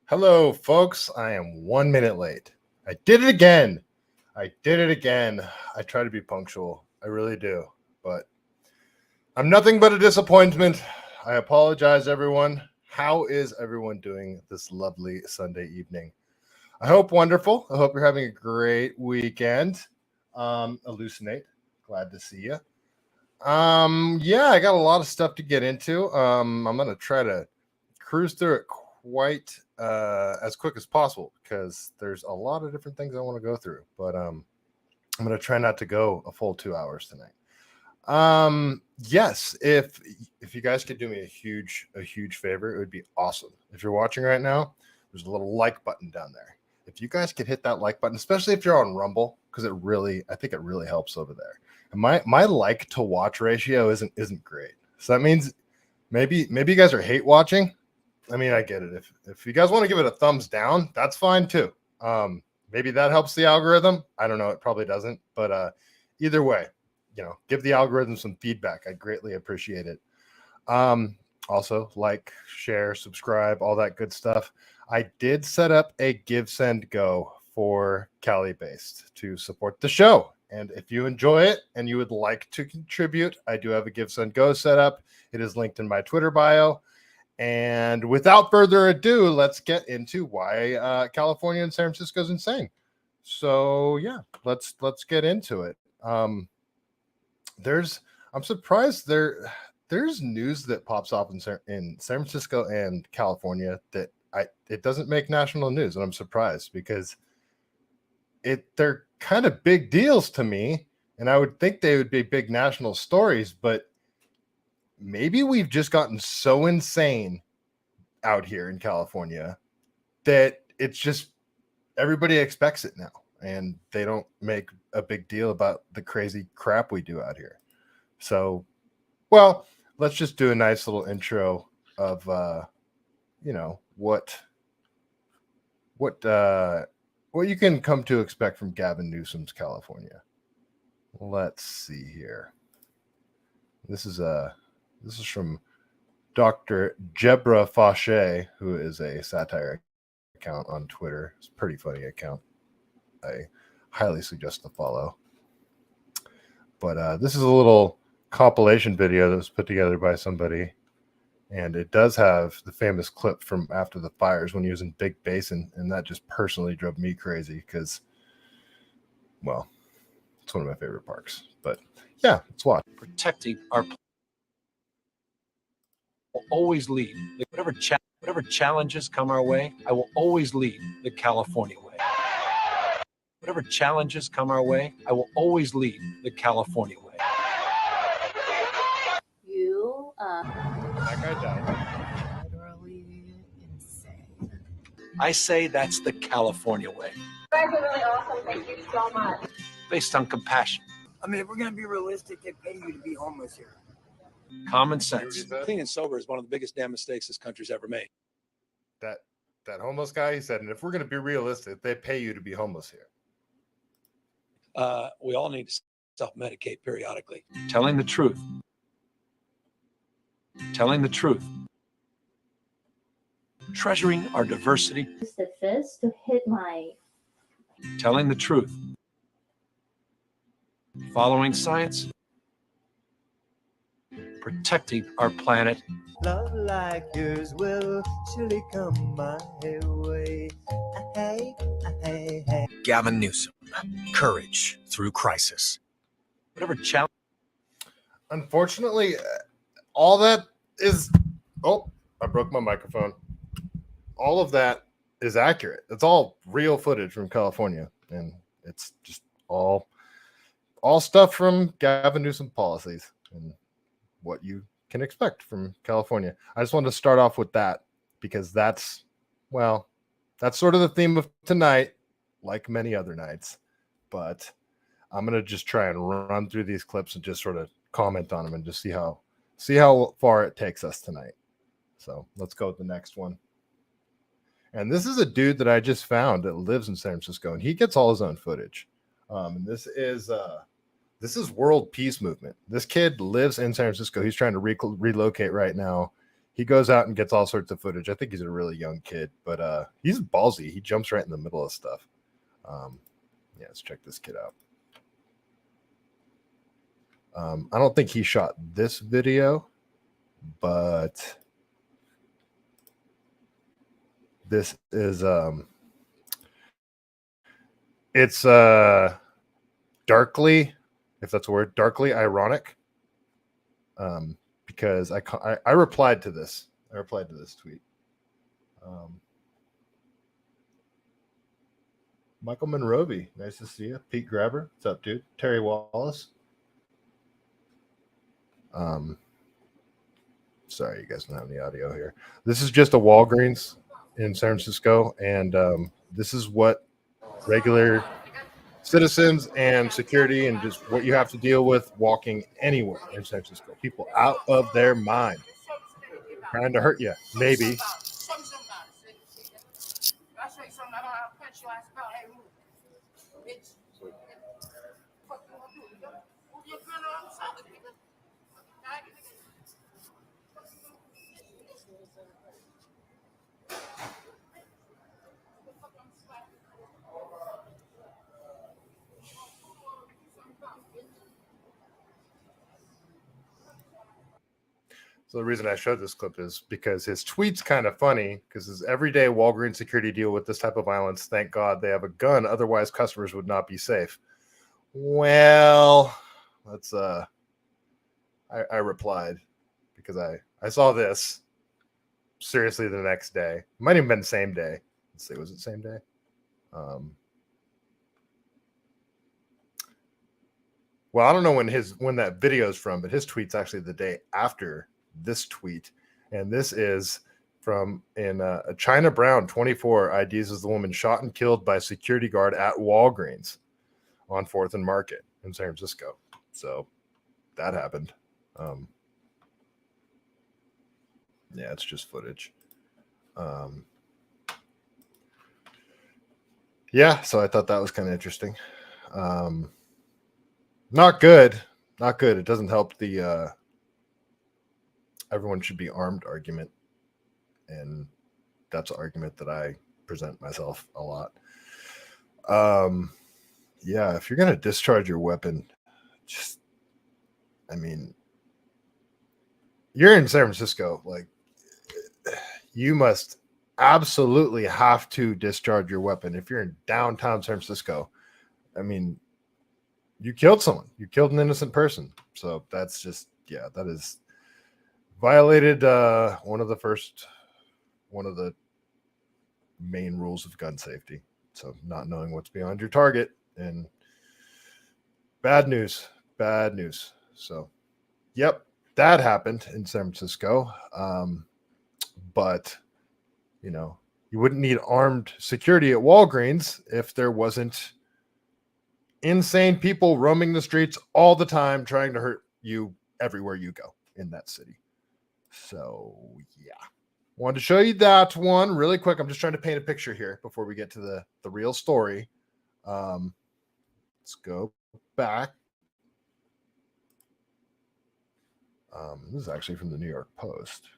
Hello, folks. I am 1 minute late. I did it again. I try to be punctual. I really do. But I'm nothing but a disappointment. I apologize, everyone. How is everyone doing this lovely Sunday evening? I hope wonderful. I hope you're having a great weekend. Hallucinate. Glad to see you. Yeah, I got a lot of stuff to get into. I'm going to try to cruise through it quite as quick as possible because there's a lot of different things I want to go through, but I'm going to try not to go a full 2 hours tonight. Yes, if you guys could do me a huge favor, it would be awesome. If you're watching right now, there's a little like button down there. If you guys could hit that like button, especially if you're on Rumble, because I think it really helps over there. And my like to watch ratio isn't great. So that means maybe you guys are hate watching. I mean, I get it. If you guys want to give it a thumbs down, that's fine too. Maybe that helps the algorithm. I don't know. It probably doesn't. But either way, give the algorithm some feedback. I greatly appreciate it. Also, like, share, subscribe, all that good stuff. I did set up a Give, Send, Go for CaliBased to support the show. And if you enjoy it and you would like to contribute, I do have a Give, Send, Go set up. It is linked in my Twitter bio. And without further ado, let's get into why California and San Francisco is insane. So yeah, let's get into it. I'm surprised there's news that pops up in San Francisco and California that it doesn't make national news, and I'm surprised because they're kind of big deals to me, and I would think they would be big national stories, but maybe we've just gotten so insane out here in California that it's just everybody expects it now, and they don't make a big deal about the crazy crap we do out here. So, well, let's just do a nice little intro of what you can come to expect from Gavin Newsom's California. Let's see here. This is from Dr. Jebra Fauché, who is a satire account on Twitter. It's a pretty funny account. I highly suggest to follow. But this is a little compilation video that was put together by somebody, and it does have the famous clip from after the fires when he was in Big Basin, and that just personally drove me crazy because, well, it's one of my favorite parks. But yeah, let's watch. Protecting our will always lead. Whatever challenges come our way, I will always lead the California way. Whatever challenges come our way, I will always lead the California way. That guy died. Literally insane. I say that's the California way. You guys are really awesome. Thank you so much. Based on compassion, I mean, if we're going to be realistic, they pay you to be homeless here. common sense. Clean and sober is one of the biggest damn mistakes this country's ever made. That homeless guy, he said, and if we're going to be realistic, they pay you to be homeless here. We all need to self-medicate periodically. Telling the truth. Telling the truth. Treasuring our diversity. Use the fist to hit my. Telling the truth. Following science. Protecting our planet. Love like yours will surely come my way. Hey, hey, hey. Gavin Newsom, courage through crisis. Whatever challenge. Unfortunately, all that is... Oh, I broke my microphone. All of that is accurate. It's all real footage from California, and it's just all stuff from Gavin Newsom policies and what you can expect from California. I just wanted to start off with that because that's sort of the theme of tonight, like many other nights. But I'm going to just try and run through these clips and just sort of comment on them and just see how far it takes us tonight. So let's go with the next one. And this is a dude that I just found that lives in San Francisco, and he gets all his own footage. And this is World Peace Movement. This kid lives in San Francisco. He's trying to relocate right now. he goes out and gets all sorts of footage. I think he's a really young kid, but he's ballsy. He jumps right in the middle of stuff. Yeah, let's check this kid out. I don't think he shot this video, but this is it's darkly, if that's a word, darkly ironic. Because I replied to this. I replied to this tweet. Michael Monrovey, nice to see you. Pete Grabber, what's up, dude? Terry Wallace. Sorry, you guys don't have any audio here. This is just a Walgreens in San Francisco, and this is what regular citizens and security and just what you have to deal with walking anywhere in San Francisco. People out of their mind, trying to hurt you, maybe. So the reason I showed this clip is because his tweet's kind of funny because his everyday Walgreens security deal with this type of violence. Thank God they have a gun. Otherwise, customers would not be safe. Well, that's I replied because I saw this seriously the next day. It might have been the same day. Let's see, was it the same day? Well, I don't know when that video is from, but his tweet's actually the day after this tweet, and this is from China Brown 24 IDs as the woman shot and killed by security guard at Walgreens on 4th and Market in San Francisco. So that happened. Yeah, it's just footage. Yeah, so I thought that was kind of interesting. Not good. Not good. It doesn't help the everyone should be armed argument. And that's an argument that I present myself a lot. Yeah, if you're going to discharge your weapon, just, I mean, you're in San Francisco. Like, you must absolutely have to discharge your weapon. If you're in downtown San Francisco, I mean, you killed someone. You killed an innocent person. So that's just, yeah, that is violated one of the main rules of gun safety. So not knowing what's beyond your target, and bad news. So, yep, that happened in San Francisco. But, you know, you wouldn't need armed security at Walgreens if there wasn't insane people roaming the streets all the time trying to hurt you everywhere you go in that city. So, yeah. Wanted to show you that one really quick. I'm just trying to paint a picture here before we get to the real story. Let's go back. This is actually from the New York Post.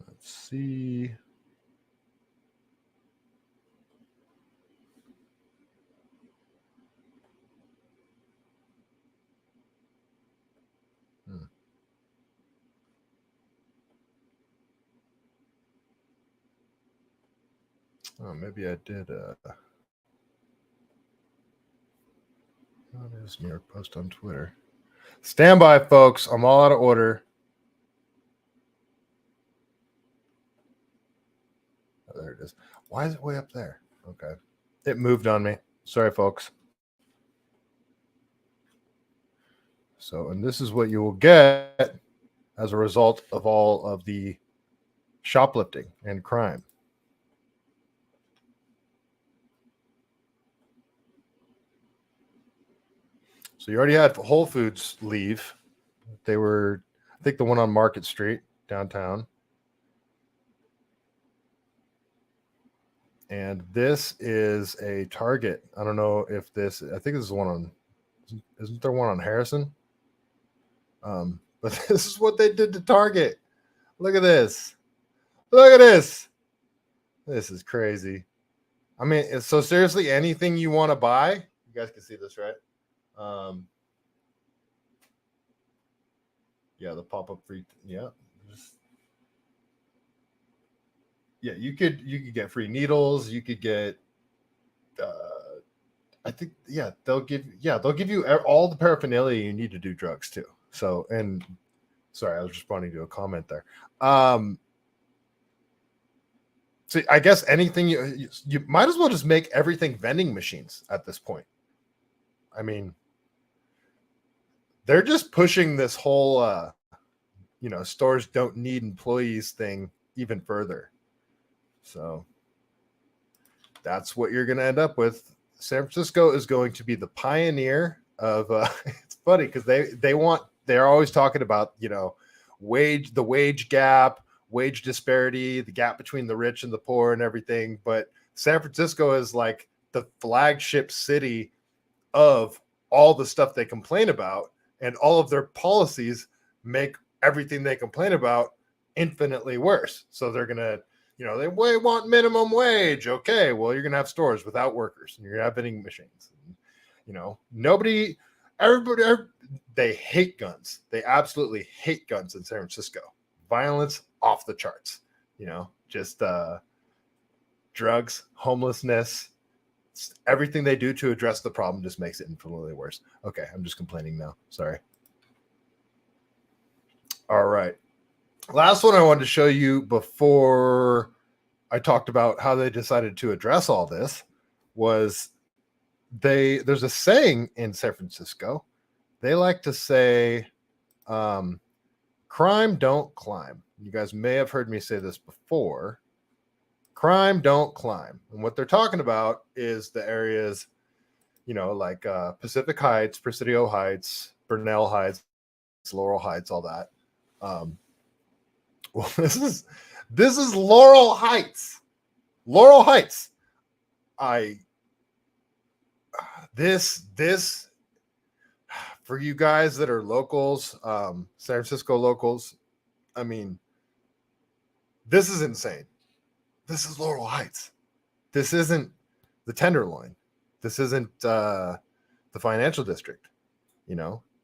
Let's see. Oh, maybe I did. Oh, there's New York Post on Twitter. Stand by, folks. I'm all out of order. Oh, there it is. Why is it way up there? Okay. It moved on me. Sorry, folks. So, and this is what you will get as a result of all of the shoplifting and crime. So you already had Whole Foods leave. They were, I think, the one on Market Street downtown. And this is a Target. I don't know if this, I think this is one on, isn't there one on Harrison? But this is what they did to Target. Look at this. Look at this. This is crazy. I mean, so seriously, anything you want to buy, you guys can see this, right? Yeah, the pop-up free. Yeah. Yeah, you could get free needles. You could get, I think, yeah, they'll give you all the paraphernalia you need to do drugs too. So, and sorry, I was responding to a comment there. So I guess anything you might as well just make everything vending machines at this point. I mean, they're just pushing this whole, stores don't need employees thing even further. So that's what you're going to end up with. San Francisco is going to be the pioneer of, it's funny because they're always talking about, the wage gap, wage disparity, the gap between the rich and the poor and everything. But San Francisco is like the flagship city of all the stuff they complain about, and all of their policies make everything they complain about infinitely worse. So they're going to, they want minimum wage. Okay, well, you're going to have stores without workers, and you're going to have vending machines. And, everybody, they hate guns. They absolutely hate guns in San Francisco. Violence off the charts, just drugs, homelessness, everything they do to address the problem just makes it infinitely worse. Okay, I'm just complaining now. Sorry. All right. Last one I wanted to show you before I talked about how they decided to address all this was there's a saying in San Francisco. They like to say, crime don't climb. You guys may have heard me say this before. Crime don't climb. And what they're talking about is the areas, like Pacific Heights, Presidio Heights, Burnell Heights, Laurel Heights, all that. Well, this is Laurel Heights. Laurel Heights. This for you guys that are locals, San Francisco locals, I mean, this is insane. This is Laurel Heights. This isn't the Tenderloin. This isn't the financial district.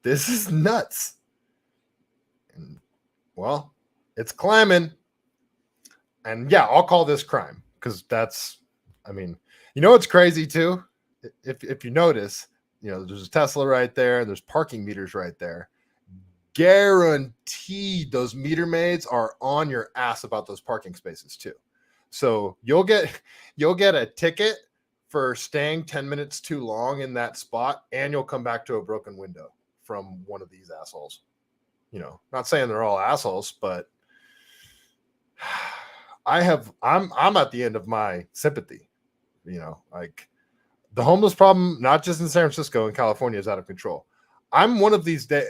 This is nuts. And, well, it's climbing. And yeah, I'll call this crime because that's, it's crazy too. If you notice, there's a Tesla right there, and there's parking meters right there. Guaranteed those meter maids are on your ass about those parking spaces too. So you'll get a ticket for staying 10 minutes too long in that spot, and you'll come back to a broken window from one of these assholes. Not saying they're all assholes, but I'm at the end of my sympathy. Like the homeless problem, not just in San Francisco and California, is out of control. I'm one of these days.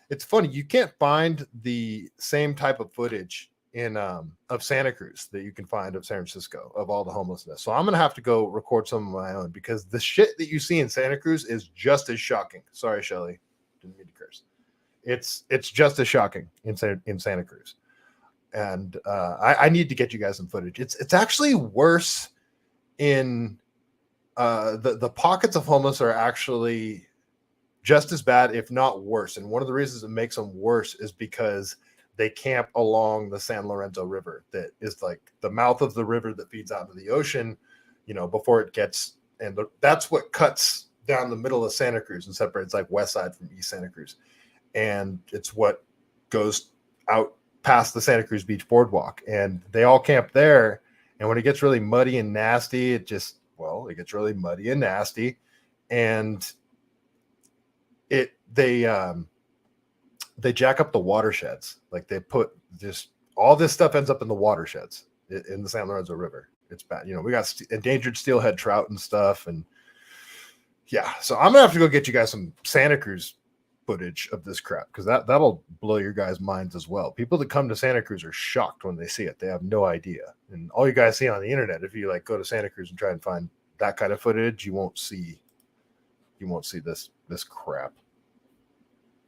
It's funny, you can't find the same type of footage of Santa Cruz that you can find of San Francisco, of all the homelessness. So I'm gonna have to go record some of my own, because the shit that you see in Santa Cruz is just as shocking. Sorry, Shelly, didn't mean to curse. It's just as shocking in Santa Cruz, and I need to get you guys some footage. It's actually worse in the pockets of homeless are actually just as bad, if not worse. And one of the reasons it makes them worse is because they camp along the San Lorenzo River, that is like the mouth of the river that feeds out into the ocean, before it gets, and that's what cuts down the middle of Santa Cruz and separates like West Side from East Santa Cruz. And it's what goes out past the Santa Cruz Beach Boardwalk, and they all camp there. And when it gets really muddy and nasty, it gets really muddy and nasty. And they jack up the watersheds. Like they put just all this stuff ends up in the watersheds in the San Lorenzo River. It's bad. We got endangered steelhead trout and stuff. And yeah, so I'm gonna have to go get you guys some Santa Cruz footage of this crap, because that'll blow your guys' minds as well. People that come to Santa Cruz are shocked when they see it. They have no idea. And all you guys see on the internet, if you like go to Santa Cruz and try and find that kind of footage, you won't see this crap.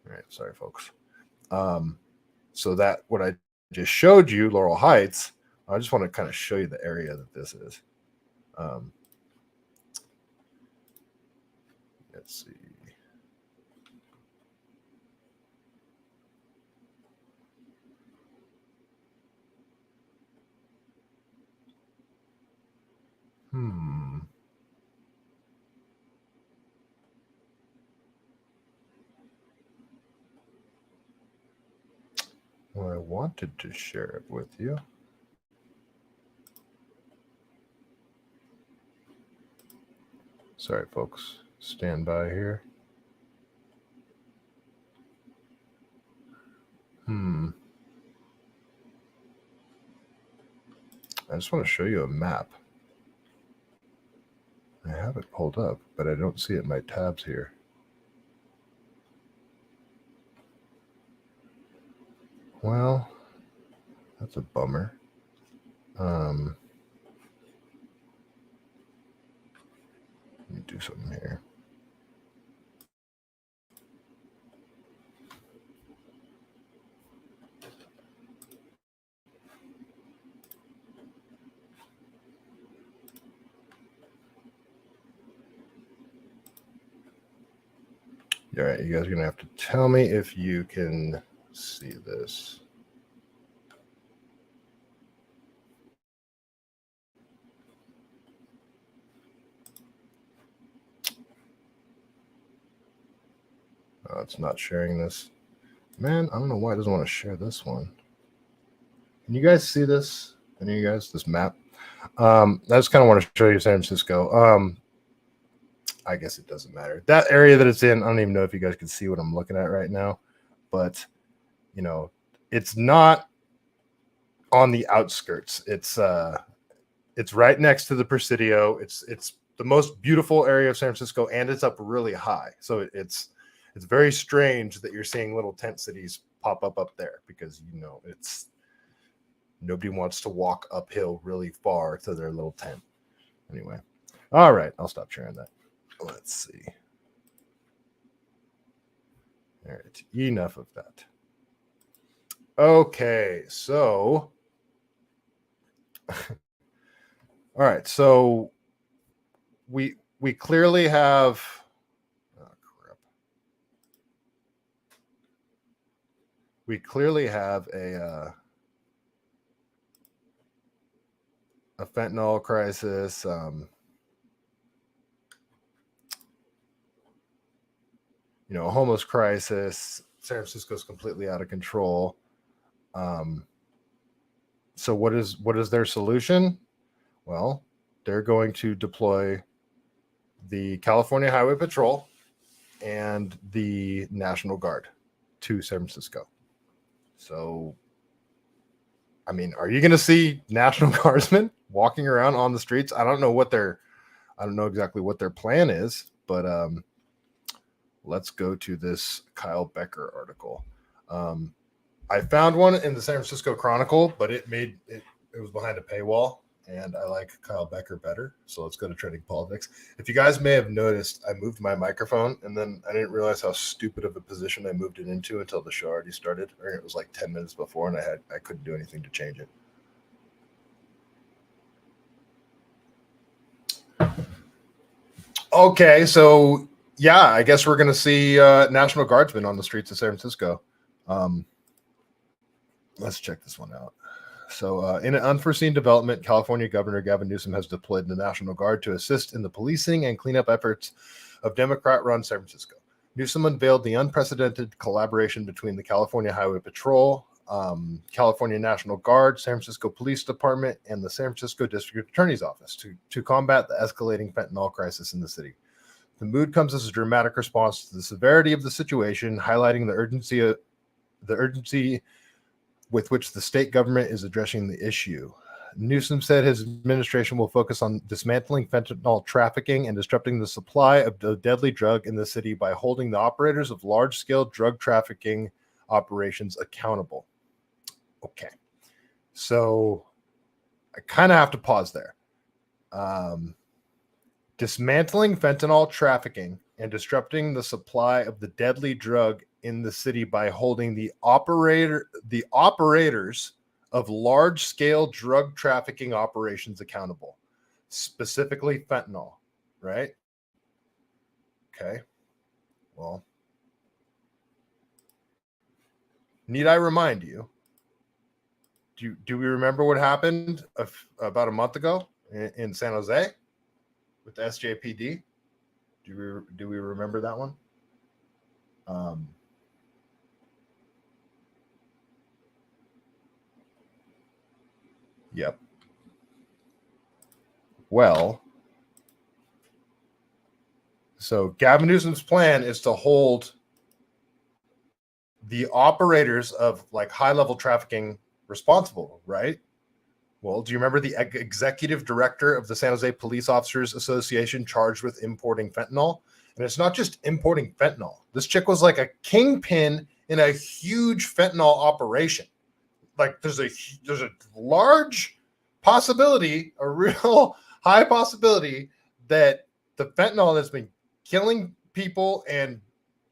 All right, sorry folks. So that what I just showed you, Laurel Heights, I just want to kind of show you the area that this is. Let's see. Well, I wanted to share it with you. Sorry, folks. Stand by here. I just want to show you a map. I have it pulled up, but I don't see it in my tabs here. Well, that's a bummer. Let me do something here. All right, you guys are going to have to tell me if you can see this. Oh, it's not sharing this. Man, I don't know why it doesn't want to share this one. Can you guys see this? Any of you guys, this map? I just kind of want to show you San Francisco. I guess it doesn't matter. That area that it's in, I don't even know if you guys can see what I'm looking at right now, but you know, it's not on the outskirts. It's right next to the Presidio. It's the most beautiful area of San Francisco, and it's up really high. So it's very strange that you're seeing little tent cities pop up there, because you know it's nobody wants to walk uphill really far to their little tent. Anyway, all right, I'll stop sharing that. Let's see. All right, enough of that. Okay, so all right, so we clearly have we clearly have a fentanyl crisis. You know, a homeless crisis. San Francisco's completely out of control. So what is their solution? Well, they're going to deploy the California Highway Patrol and the National Guard to San Francisco. So, I mean, are you going to see National Guardsmen walking around on the streets? I don't know exactly what their plan is, but let's go to this Kyle Becker article. I found one in the San Francisco Chronicle, but it was behind a paywall, and I like Kyle Becker better. So let's go to Trending Politics. If you guys may have noticed, I moved my microphone, and then I didn't realize how stupid of a position I moved it into until the show already started. Or it was like 10 minutes before, and I couldn't do anything to change it. Okay, so yeah, I guess we're going to see National Guardsmen on the streets of San Francisco. Let's check this one out. So in an unforeseen development, California Governor Gavin Newsom has deployed the National Guard to assist in the policing and cleanup efforts of Democrat-run San Francisco. Newsom unveiled the unprecedented collaboration between the California Highway Patrol, California National Guard, San Francisco Police Department, and the San Francisco District Attorney's Office to combat the escalating fentanyl crisis in the city. The mood comes as a dramatic response to the severity of the situation, highlighting the urgency with which the state government is addressing the issue. Newsom said his administration will focus on dismantling fentanyl trafficking and disrupting the supply of the deadly drug in the city by holding the operators of large-scale drug trafficking operations accountable. Okay. So I kind of have to pause there. Dismantling fentanyl trafficking and disrupting the supply of the deadly drug in the city by holding the operators of large-scale drug trafficking operations accountable, specifically fentanyl, right? Okay. Well, need I remind you? Do we remember what happened about a month ago in San Jose with the SJPD? Do we remember that one? Yep. Well, so Gavin Newsom's plan is to hold the operators of like high-level trafficking responsible, right? Well, do you remember the executive director of the San Jose Police Officers Association charged with importing fentanyl? And it's not just importing fentanyl. This chick was like a kingpin in a huge fentanyl operation. Like there's a large possibility, a real high possibility that the fentanyl that's been killing people and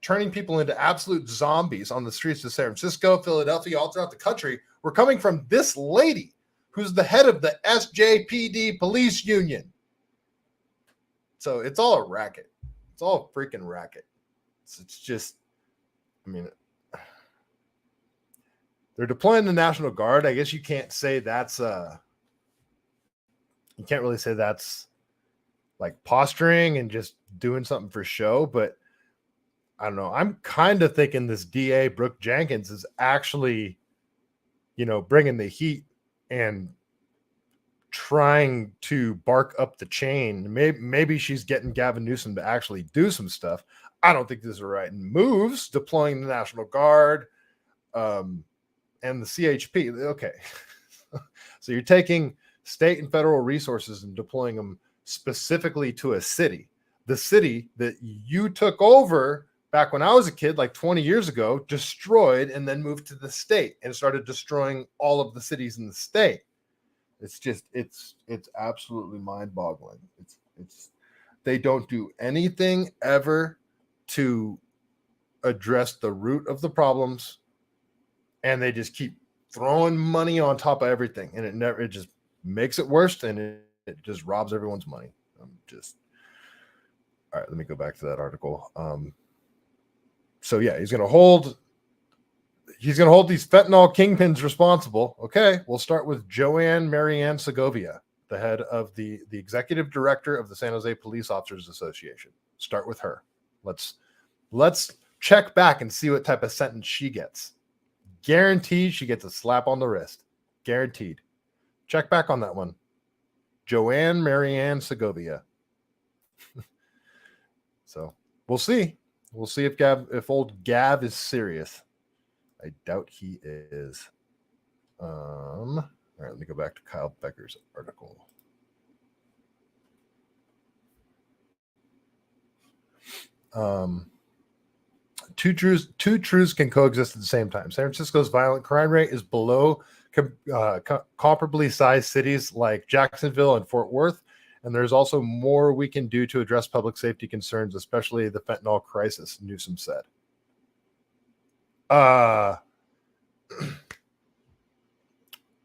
turning people into absolute zombies on the streets of San Francisco, Philadelphia, all throughout the country, were coming from this lady who's the head of the SJPD police union. So it's all a racket. It's all a freaking racket. It's just, I mean, they're deploying the National Guard. I guess you can't say that's you can't really say that's like posturing and just doing something for show, but I don't know. I'm kind of thinking this DA Brooke Jenkins is actually, bringing the heat and trying to bark up the chain. Maybe she's getting Gavin Newsom to actually do some stuff. I don't think this is the right moves, deploying the National Guard and the CHP. Okay. So you're taking state and federal resources and deploying them specifically to a city. The city that you took over back when I was a kid, like 20 years ago, destroyed and then moved to the state and started destroying all of the cities in the state. It's just, it's absolutely mind-boggling. It's they don't do anything ever to address the root of the problems, and they just keep throwing money on top of everything, and it just makes it worse, and it just robs everyone's money. All right, let me go back to that article. So yeah, he's going to hold these fentanyl kingpins responsible. Okay, we'll start with Joanne Marianne Segovia, the head of the executive director of the San Jose Police Officers Association. Start with her. Let's check back and see what type of sentence she gets. Guaranteed she gets a slap on the wrist. Guaranteed. Check back on that one. Joanne Marianne Segovia. So we'll see. We'll see if old Gav is serious. I doubt he is. All right, let me go back to Kyle Becker's article. Two truths can coexist at the same time. San Francisco's violent crime rate is below comparably sized cities like Jacksonville and Fort Worth, and there's also more we can do to address public safety concerns, especially the fentanyl crisis, Newsom said.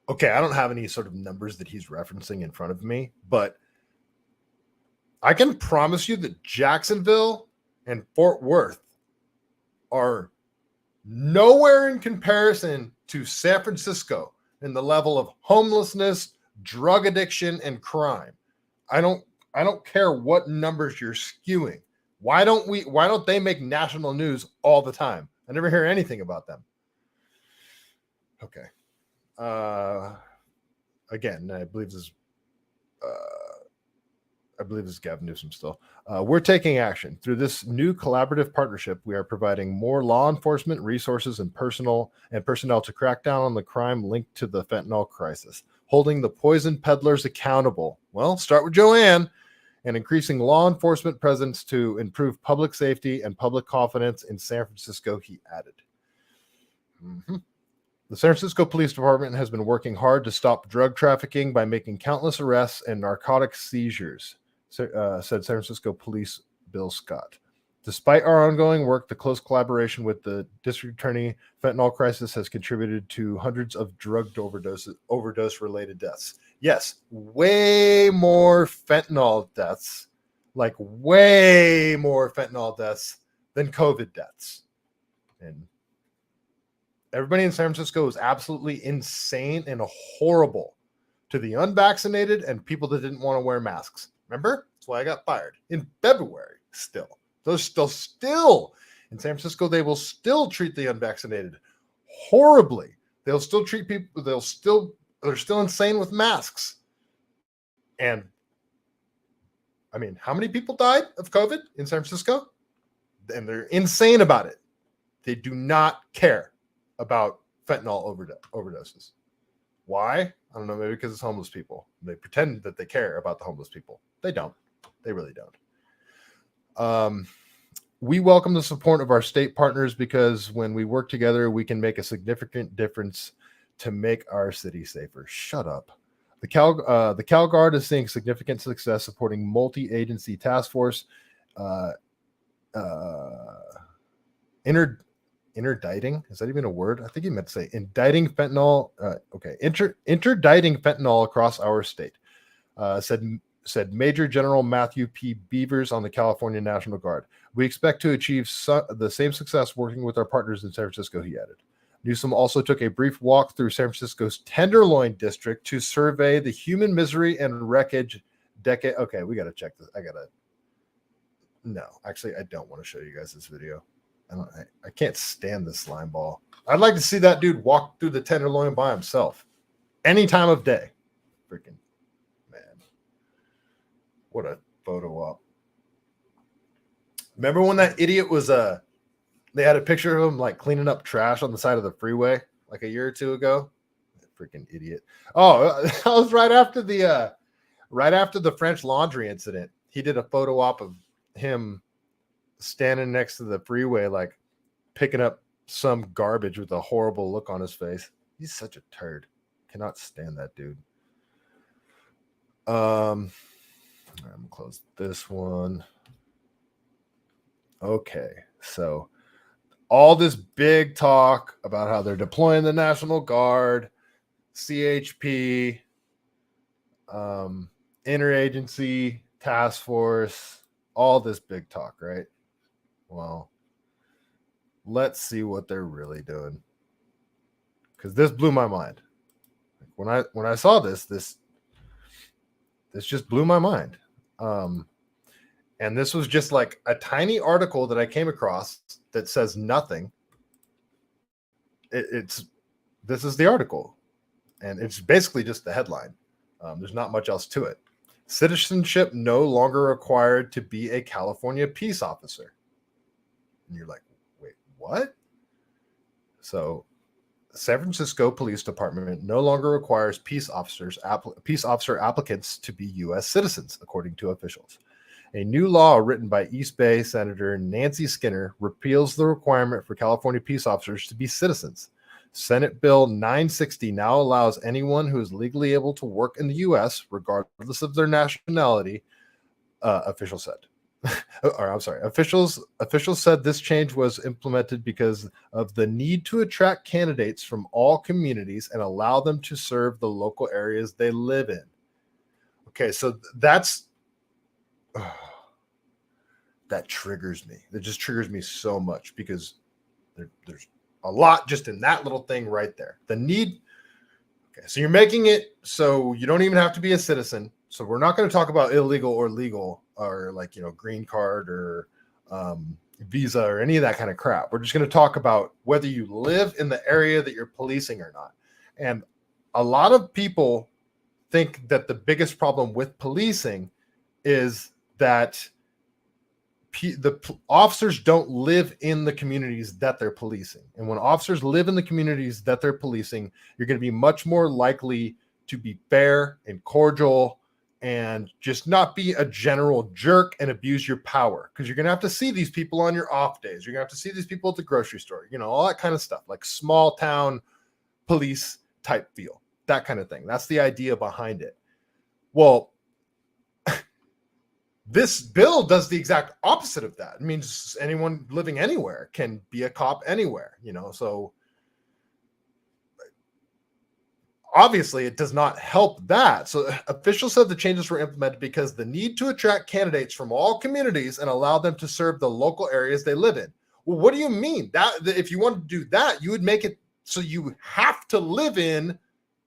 Okay, I don't have any sort of numbers that he's referencing in front of me, but I can promise you that Jacksonville and Fort Worth are nowhere in comparison to San Francisco in the level of homelessness, drug addiction, and crime. I don't care what numbers you're skewing. Why don't they make national news all the time? I never hear anything about them. Okay. Again, I believe this is Gavin Newsom still. We're taking action. Through this new collaborative partnership, we are providing more law enforcement resources and personnel to crack down on the crime linked to the fentanyl crisis. holding the poison peddlers accountable. Well, start with Joanne. And increasing law enforcement presence to improve public safety and public confidence in San Francisco, he added. The San Francisco Police Department has been working hard to stop drug trafficking by making countless arrests and narcotic seizures, said San Francisco Police Bill Scott. Despite our ongoing work, the close collaboration with the district attorney fentanyl crisis has contributed to hundreds of drug overdose-related deaths. Yes, way more fentanyl deaths, like way more fentanyl deaths than COVID deaths. And everybody in San Francisco is absolutely insane and horrible to the unvaccinated and people that didn't want to wear masks. Remember? That's why I got fired in February still. Those still in San Francisco, they will still treat the unvaccinated horribly. They'll still treat people, they're still insane with masks. And I mean, how many people died of COVID in San Francisco? And they're insane about it. They do not care about fentanyl overdoses. Why? I don't know. Maybe because it's homeless people. They pretend that they care about the homeless people. They don't. They really don't. We welcome the support of our state partners because when we work together, we can make a significant difference to make our city safer. Shut up. The Cal Guard is seeing significant success supporting multi-agency task force interdicting. Is that even a word? I think he meant to say indicting fentanyl. Interdicting fentanyl across our state. Said Major General Matthew P. Beavers on the California National Guard. We expect to achieve the same success working with our partners in San Francisco, he added. Newsom also took a brief walk through San Francisco's Tenderloin district to survey the human misery and wreckage decade. Okay, we got to check this. No, actually, I don't want to show you guys this video. I can't stand this slime ball. I'd like to see that dude walk through the Tenderloin by himself any time of day. Freaking man. What a photo op. Remember when that idiot was they had a picture of him like cleaning up trash on the side of the freeway like a year or two ago? Freaking idiot. Oh, that was right after the French Laundry incident. He did a photo op of him standing next to the freeway, like picking up some garbage with a horrible look on his face. He's such a turd. Cannot stand that dude. I'm gonna close this one. Okay, so all this big talk about how they're deploying the National Guard, CHP, interagency task force, all this big talk, right? Well, let's see what they're really doing, because this blew my mind. When I saw this just blew my mind. And this was just like a tiny article that I came across that says nothing. This is the article, and it's basically just the headline. There's not much else to it. Citizenship no longer required to be a California peace officer. And you're like, wait, what? So San Francisco Police Department no longer requires peace officer applicants to be U.S. citizens, according to officials. A new law written by East Bay Senator Nancy Skinner repeals the requirement for California peace officers to be citizens. Senate Bill 960 now allows anyone who is legally able to work in the U.S., regardless of their nationality, officials said. Officials said this change was implemented because of the need to attract candidates from all communities and allow them to serve the local areas they live in. Okay, so that triggers me. That just triggers me so much, because there's a lot just in that little thing right there. The need. Okay, so you're making it so you don't even have to be a citizen. So we're not going to talk about illegal or legal or green card or visa or any of that kind of crap. We're just going to talk about whether you live in the area that you're policing or not. And a lot of people think that the biggest problem with policing is that the officers don't live in the communities that they're policing. And when officers live in the communities that they're policing, you're going to be much more likely to be fair and cordial and just not be a general jerk and abuse your power, because you're going to have to see these people on your off days. You're going to have to see these people at the grocery store, you know, all that kind of stuff, like small town police type feel, that kind of thing. That's the idea behind it. Well, this bill does the exact opposite of that. It means anyone living anywhere can be a cop anywhere, you know, so obviously it does not help that. So officials said the changes were implemented because the need to attract candidates from all communities and allow them to serve the local areas they live in. Well, what do you mean? That if you wanted to do that, you would make it so you have to live in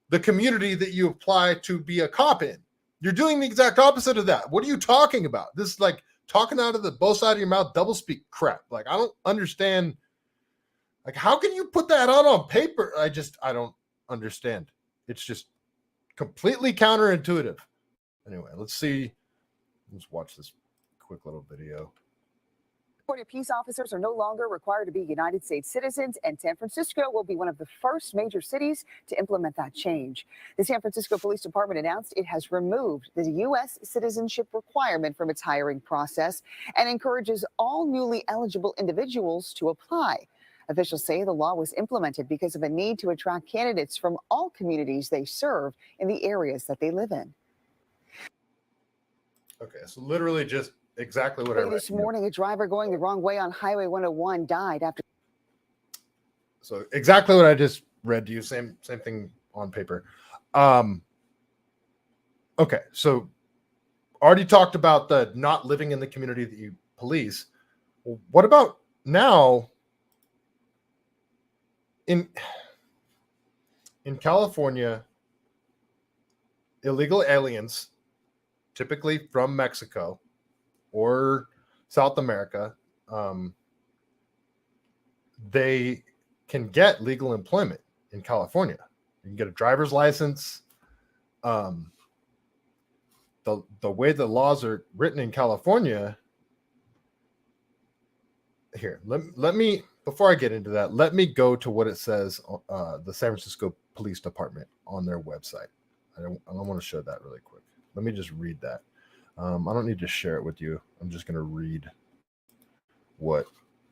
the community that you apply to be a cop in. You're doing the exact opposite of that. What are you talking about? This is like talking out of the both sides of your mouth, doublespeak crap. Like, I don't understand. Like, how can you put that out on paper? I don't understand. It's just completely counterintuitive. Anyway, let's watch this quick little video. California peace officers are no longer required to be United States citizens, and San Francisco will be one of the first major cities to implement that change. The San Francisco Police Department announced it has removed the U.S. citizenship requirement from its hiring process and encourages all newly eligible individuals to apply. Officials say the law was implemented because of a need to attract candidates from all communities they serve in the areas that they live in. Okay, so literally just exactly what I read. This morning, a driver going the wrong way on Highway 101 died after. So exactly what I just read to you. Same thing on paper. Okay, so already talked about the not living in the community that you police. Well, what about now? In California, illegal aliens, typically from Mexico or South America, they can get legal employment in California. You can get a driver's license. The way the laws are written in California, here, let me, before I get into that, let me go to what it says, the San Francisco Police Department on their website. I want to show that really quick. Let me just read that. I don't need to share it with you. I'm just going to read what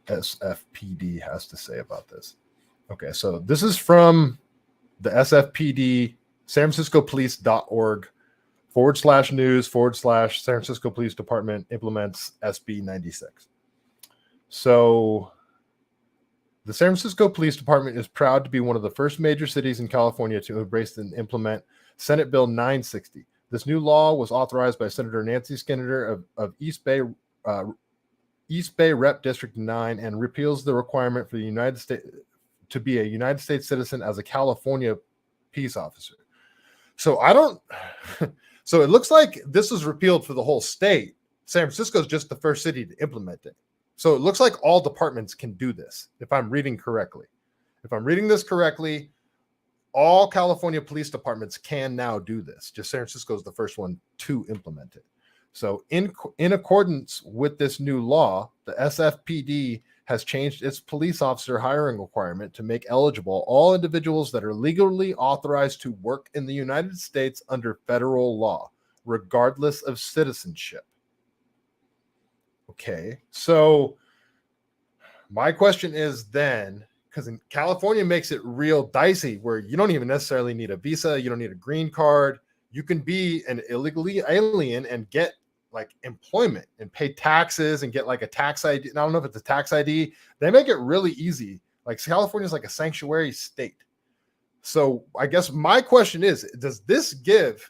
SFPD has to say about this. Okay, so this is from the SFPD, sanfranciscopolice.org/news/San Francisco Police Department implements SB 96. So the San Francisco Police Department is proud to be one of the first major cities in California to embrace and implement Senate Bill 960. This new law was authorized by Senator Nancy Skinner of East Bay Rep District 9 and repeals the requirement for the United States to be a United States citizen as a California peace officer. So so it looks like this was repealed for the whole state. San Francisco is just the first city to implement it. So it looks like all departments can do this, if I'm reading correctly. If I'm reading this correctly, all California police departments can now do this. Just San Francisco is the first one to implement it. So in accordance with this new law, the SFPD has changed its police officer hiring requirement to make eligible all individuals that are legally authorized to work in the United States under federal law, regardless of citizenship. Okay, so my question is then, because in California makes it real dicey where you don't even necessarily need a visa, you don't need a green card, you can be an illegal alien and get like employment and pay taxes and get like a tax ID. And I don't know if it's a tax ID. They make it really easy. Like California is like a sanctuary state. So I guess my question is, does this give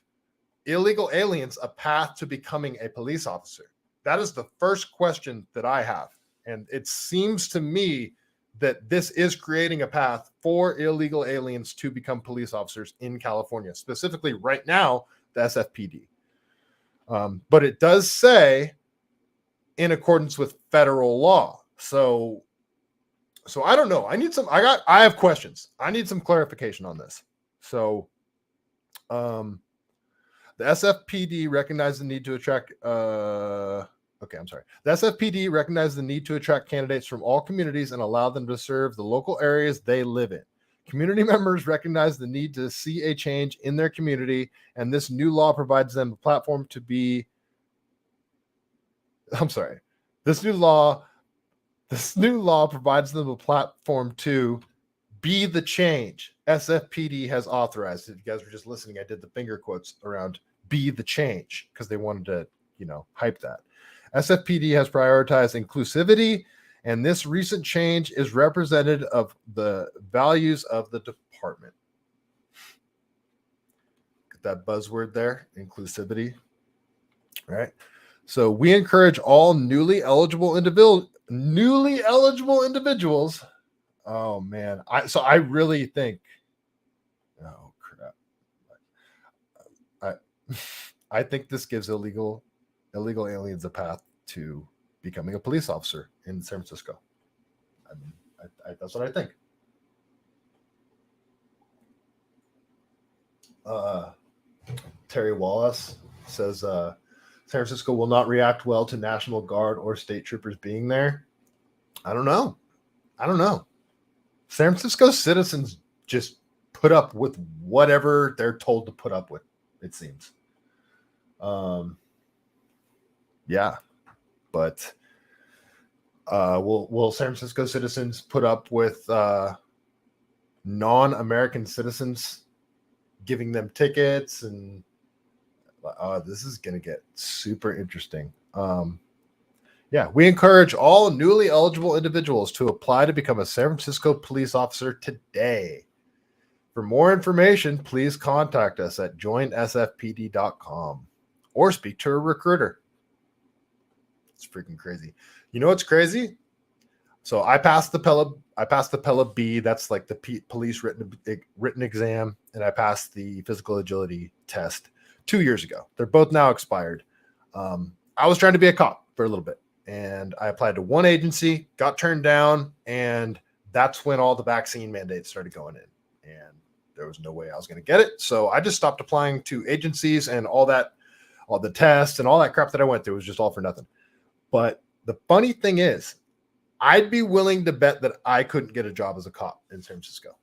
illegal aliens a path to becoming a police officer? That is the first question that I have. And it seems to me that this is creating a path for illegal aliens to become police officers in California, specifically right now, the SFPD. But it does say in accordance with federal law. So I don't know. I have questions. I need some clarification on this. So the SFPD recognized the need to attract The SFPD recognized the need to attract candidates from all communities and allow them to serve the local areas they live in. Community members recognize the need to see a change in their community, and this new law provides them a platform to be. I'm sorry. This new law provides them a platform to be the change SFPD has authorized. If you guys were just listening, I did the finger quotes around "be the change" because they wanted to, hype that. SFPD has prioritized inclusivity, and this recent change is representative of the values of the department. Get that buzzword there, inclusivity. All right. So we encourage all newly eligible individuals. Oh man. I really think, oh crap. I think this gives illegal aliens a path to becoming a police officer in San Francisco. I mean, that's what I think. Terry Wallace says San Francisco will not react well to National Guard or state troopers being there. I don't know. San Francisco citizens just put up with whatever they're told to put up with, it seems. Yeah, but will San Francisco citizens put up with non-American citizens giving them tickets? And this is going to get super interesting. Yeah, we encourage all newly eligible individuals to apply to become a San Francisco police officer today. For more information, please contact us at joinsfpd.com or speak to a recruiter. It's freaking crazy. You know what's crazy? So I passed the Pella B. That's like the police written exam, and I passed the physical agility test 2 years ago. They're both now expired. I was trying to be a cop for a little bit, and I applied to one agency, got turned down, and that's when all the vaccine mandates started going in, and there was no way I was going to get it. So I just stopped applying to agencies, and all the tests and all that crap that I went through was just all for nothing. But the funny thing is, I'd be willing to bet that I couldn't get a job as a cop in San Francisco.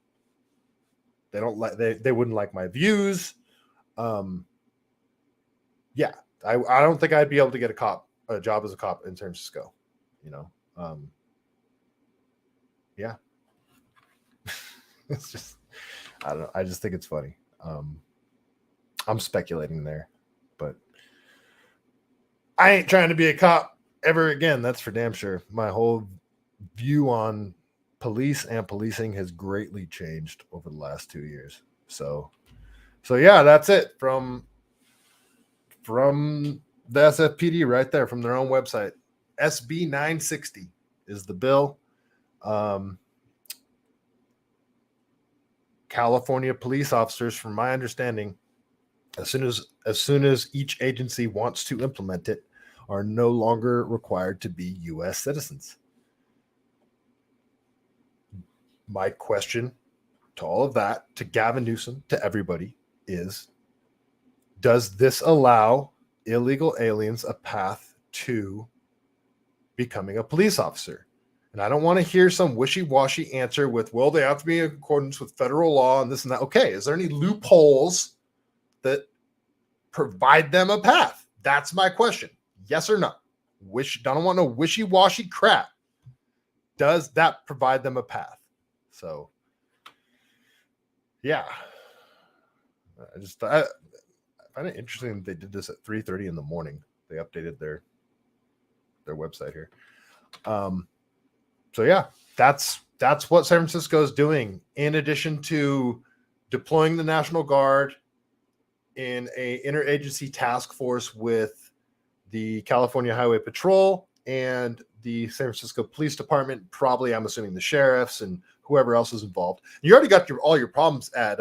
They wouldn't like my views. Yeah, I don't think I'd be able to get a job as a cop in San Francisco. Yeah. It's just, I don't know. I just think it's funny. I'm speculating there, but I ain't trying to be a cop ever again. That's for damn sure. My whole view on police and policing has greatly changed over the last 2 years. So yeah, that's it from the SFPD right there, from their own website. SB 960 is the bill. California police officers, from my understanding, as soon as each agency wants to implement it, are no longer required to be U.S. citizens. My question to all of that, to Gavin Newsom, to everybody, is, does this allow illegal aliens a path to becoming a police officer? And I don't want to hear some wishy-washy answer with, well, they have to be in accordance with federal law and this and that. Okay, is there any loopholes that provide them a path? That's my question. Yes or no? I don't want no wishy-washy crap. Does that provide them a path? So, yeah. I find it interesting that they did this at 3:30 in the morning. They updated their website here. So yeah, that's what San Francisco is doing. In addition to deploying the National Guard in a interagency task force with the California Highway Patrol and the San Francisco Police Department, probably, I'm assuming, the sheriffs and whoever else is involved. You already got all your problems at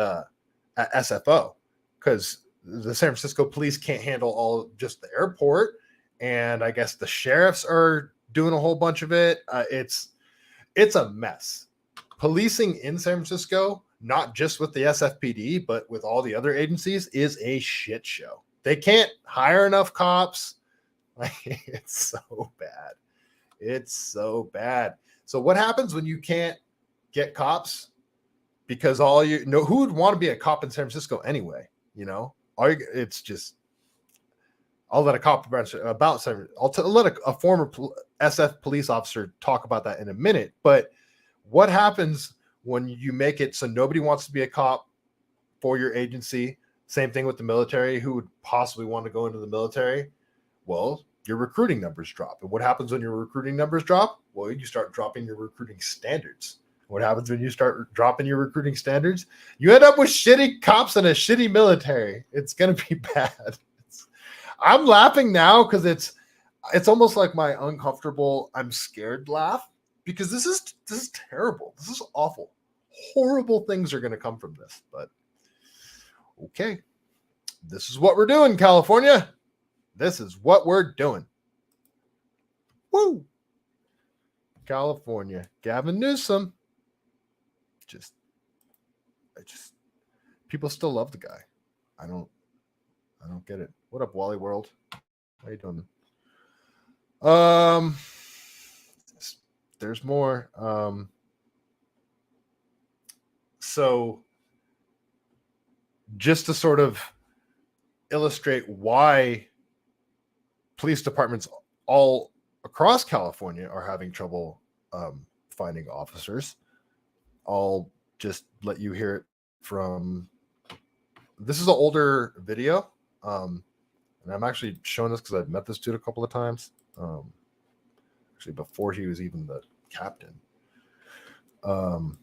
SFO, because the San Francisco police can't handle just the airport, and I guess the sheriffs are doing a whole bunch of it. It's a mess. Policing in San Francisco, not just with the SFPD, but with all the other agencies, is a shit show. They can't hire enough cops. It's so bad. It's so bad. So what happens when you can't get cops? because all you know, who would want to be a cop in San Francisco anyway? You know, it's just, I'll let a cop about I'll let a former SF police officer talk about that in a minute. But what happens when you make it so nobody wants to be a cop for your agency? Same thing with the military. Who would possibly want to go into the military? Well, your recruiting numbers drop. And what happens when your recruiting numbers drop? Well, you start dropping your recruiting standards. What happens when you start dropping your recruiting standards? You end up with shitty cops and a shitty military. It's going to be bad. I'm laughing now because it's almost like my uncomfortable, I'm scared laugh, because this is terrible. This is awful. Horrible things are going to come from this. But okay, this is what we're doing, California. This is what we're doing. Woo! California. Gavin Newsom. People still love the guy. I don't get it. What up, Wally World? How you doing? There's more. So just to sort of illustrate why police departments all across California are having trouble finding officers, I'll just let you hear it from, this is an older video. And I'm actually showing this because I've met this dude a couple of times. Actually, before he was even the captain. So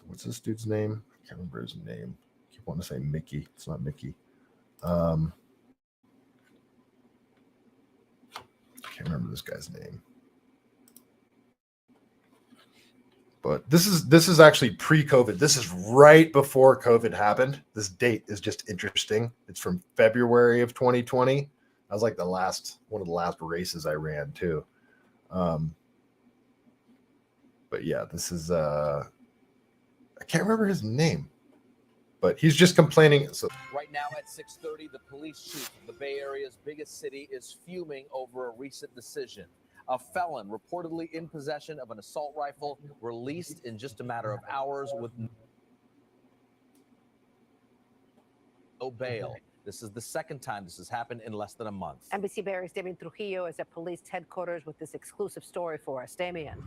what's this dude's name? I can't remember his name. I keep wanting to say Mickey. It's not Mickey. I can't remember this guy's name. But this is actually pre-COVID. This is right before COVID happened. This date is just interesting. It's from February of 2020. That was like one of the last races I ran too. But yeah, this is I can't remember his name, but he's just complaining. So right now at 6:30, the police chief of the Bay Area's biggest city is fuming over a recent decision. A felon reportedly in possession of an assault rifle released in just a matter of hours with no bail. This is the second time this has happened in less than a month. NBC Bay Area's Damian Trujillo is at police headquarters with this exclusive story for us. Damian.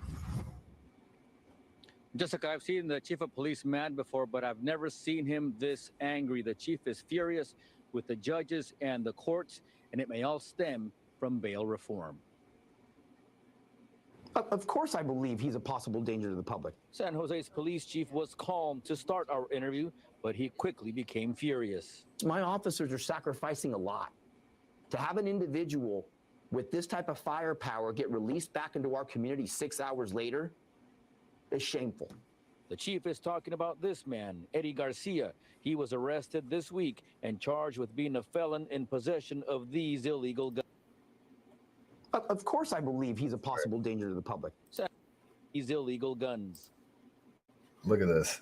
Jessica, I've seen the chief of police mad before, but I've never seen him this angry. The chief is furious with the judges and the courts, and it may all stem from bail reform. Of course, I believe he's a possible danger to the public. San Jose's police chief was calm to start our interview, but he quickly became furious. My officers are sacrificing a lot. To have an individual with this type of firepower get released back into our community 6 hours later is shameful. The chief is talking about this man, Eddie Garcia. He was arrested this week and charged with being a felon in possession of these illegal guns. Of course, I believe he's a possible danger to the public. These illegal guns. Look at this.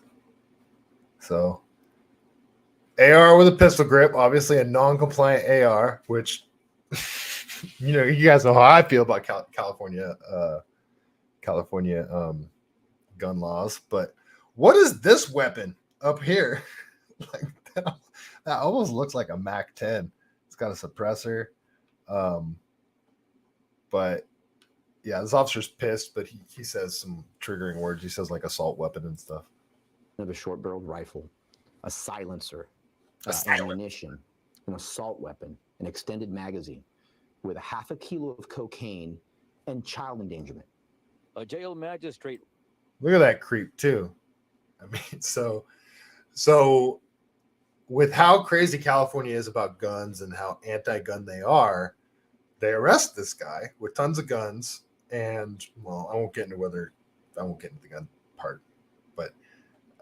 So, AR with a pistol grip, obviously a non-compliant AR, which, you guys know how I feel about California gun laws. But what is this weapon up here? Like that almost looks like a MAC-10. It's got a suppressor. But yeah, this officer's pissed, but he says some triggering words. He says like assault weapon and stuff. Of a short-barreled rifle, a silencer, ammunition, an assault weapon, an extended magazine, with a half a kilo of cocaine and child endangerment. A jail magistrate. Look at that creep too. I mean, so with how crazy California is about guns and how anti-gun they are, they arrest this guy with tons of guns. And well, I won't get into the gun part, but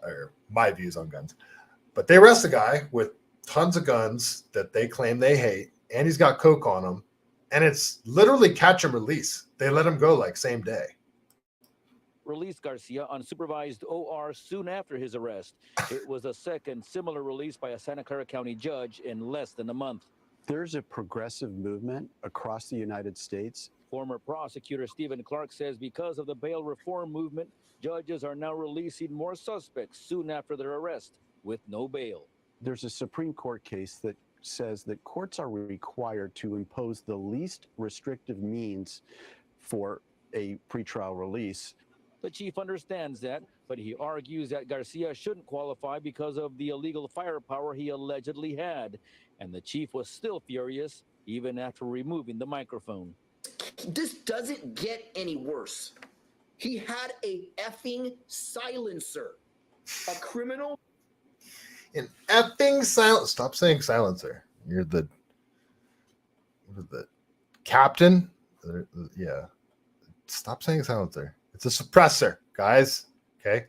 or my views on guns. But they arrest a guy with tons of guns that they claim they hate, and he's got coke on him, and it's literally catch and release. They let him go like same day. Released Garcia on supervised OR soon after his arrest. It was a second similar release by a Santa Clara County judge in less than a month. There's a progressive movement across the United States. Former prosecutor Stephen Clark says because of the bail reform movement, judges are now releasing more suspects soon after their arrest with no bail. There's a Supreme Court case that says that courts are required to impose the least restrictive means for a pretrial release. The chief understands that, but he argues that Garcia shouldn't qualify because of the illegal firepower he allegedly had. And the chief was still furious even after removing the microphone. This doesn't get any worse. He had a effing silencer. A criminal. An effing silence. Stop saying silencer. You're the captain. Yeah. Stop saying silencer. It's a suppressor, guys. Okay.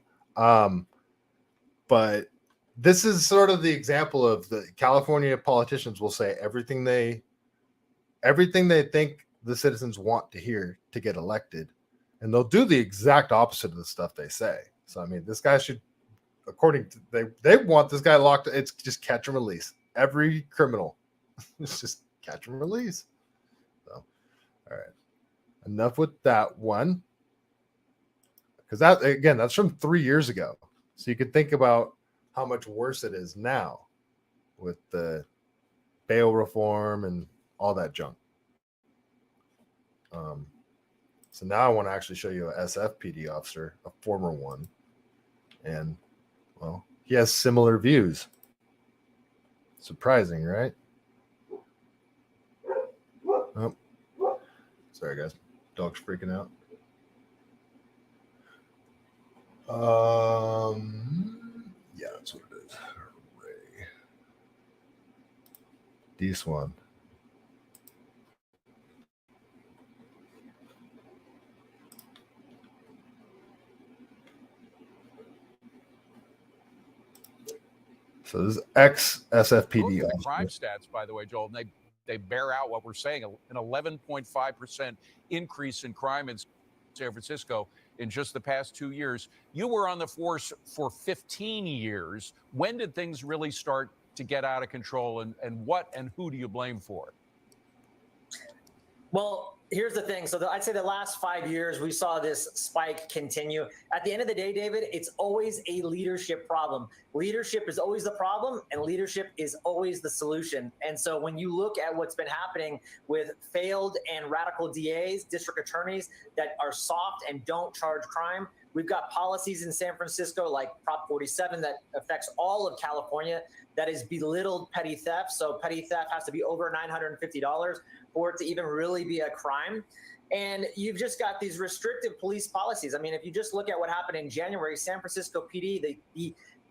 But this is sort of the example of the California politicians will say everything they think the citizens want to hear to get elected, and they'll do the exact opposite of the stuff they say. So I mean, this guy should, according to they want this guy locked. It's just catch and release. Every criminal, it's just catch and release. So, all right, enough with that one. Because that, again, that's from 3 years ago. So you could think about how much worse it is now with the bail reform and all that junk. So now I want to actually show you a SFPD officer, a former one. And, well, he has similar views. Surprising, right? Oh, sorry, guys. Dog's freaking out. Yeah, that's what it is. Hooray. This one. So this is ex-SFPD. The crime stats, by the way, Joel, and they bear out what we're saying. An 11.5% increase in crime in San Francisco in just the past 2 years. You were on the force for 15 years. When did things really start to get out of control, and what and who do you blame for it? Well, here's the thing. So I'd say the last 5 years, we saw this spike continue. At the end of the day, David, it's always a leadership problem. Leadership is always the problem, and leadership is always the solution. And so when you look at what's been happening with failed and radical DAs, district attorneys that are soft and don't charge crime, we've got policies in San Francisco like Prop 47 that affects all of California that has belittled petty theft. So petty theft has to be over $950 for it to even really be a crime. And you've just got these restrictive police policies. I mean, if you just look at what happened in January, San Francisco PD,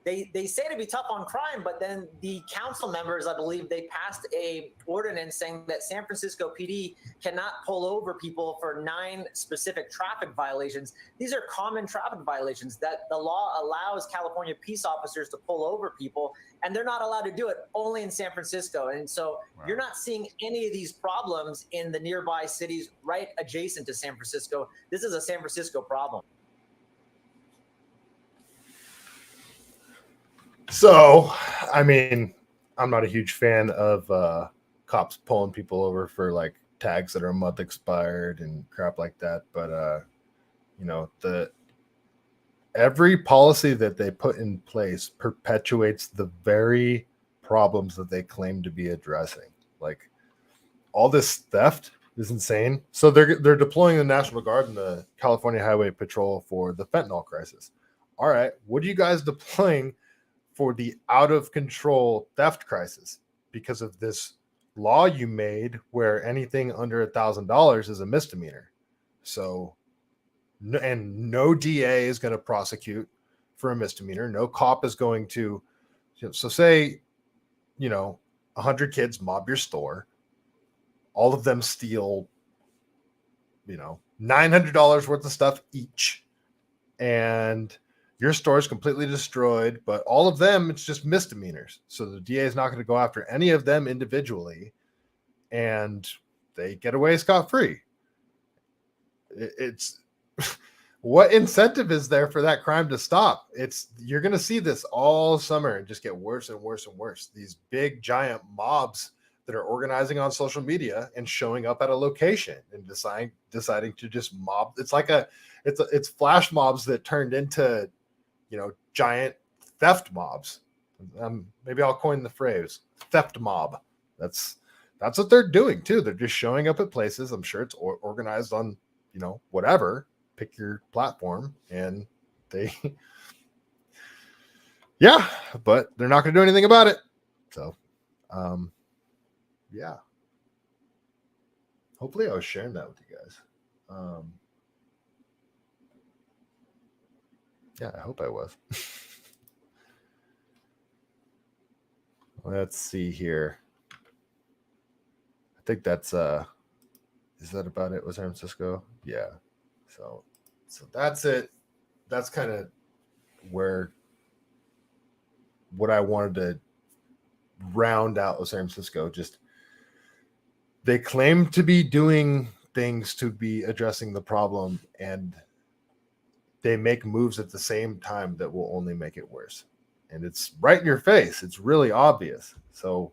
they say to be tough on crime, but then the council members, I believe, they passed a ordinance saying that San Francisco PD cannot pull over people for 9 specific traffic violations. These are common traffic violations that the law allows California peace officers to pull over people, and they're not allowed to do it, only in San Francisco. And so You're not seeing any of these problems in the nearby cities right adjacent to San Francisco. This is a San Francisco problem. So, I mean, I'm not a huge fan of cops pulling people over for like tags that are a month expired and crap like that. But, you know, every policy that they put in place perpetuates the very problems that they claim to be addressing. Like all this theft is insane. So they're deploying the National Guard and the California Highway Patrol for the fentanyl crisis. All right, what are you guys deploying for the out of control theft crisis? Because of this law you made where anything under $1,000 is a misdemeanor. So, and no DA is going to prosecute for a misdemeanor. No cop is going to, so say, 100 kids mob your store. All of them steal, $900 worth of stuff each. And your store is completely destroyed, but all of them, it's just misdemeanors. So the DA is not going to go after any of them individually, and they get away scot-free. It's what incentive is there for that crime to stop? You're going to see this all summer and just get worse and worse and worse. These big giant mobs that are organizing on social media and showing up at a location and deciding to just mob. It's like it's flash mobs that turned into, giant theft mobs. Maybe I'll coin the phrase theft mob. That's what they're doing too. They're just showing up at places. I'm sure it's organized on, whatever, pick your platform, and they, yeah, but they're not going to do anything about it. So, yeah. Hopefully I was sharing that with you guys. Yeah, I hope I was. Let's see here. I think that's is that about it with San Francisco? Yeah. So that's it. That's kind of what I wanted to round out with San Francisco. Just they claim to be doing things to be addressing the problem, and they make moves at the same time that will only make it worse. And it's right in your face. It's really obvious. So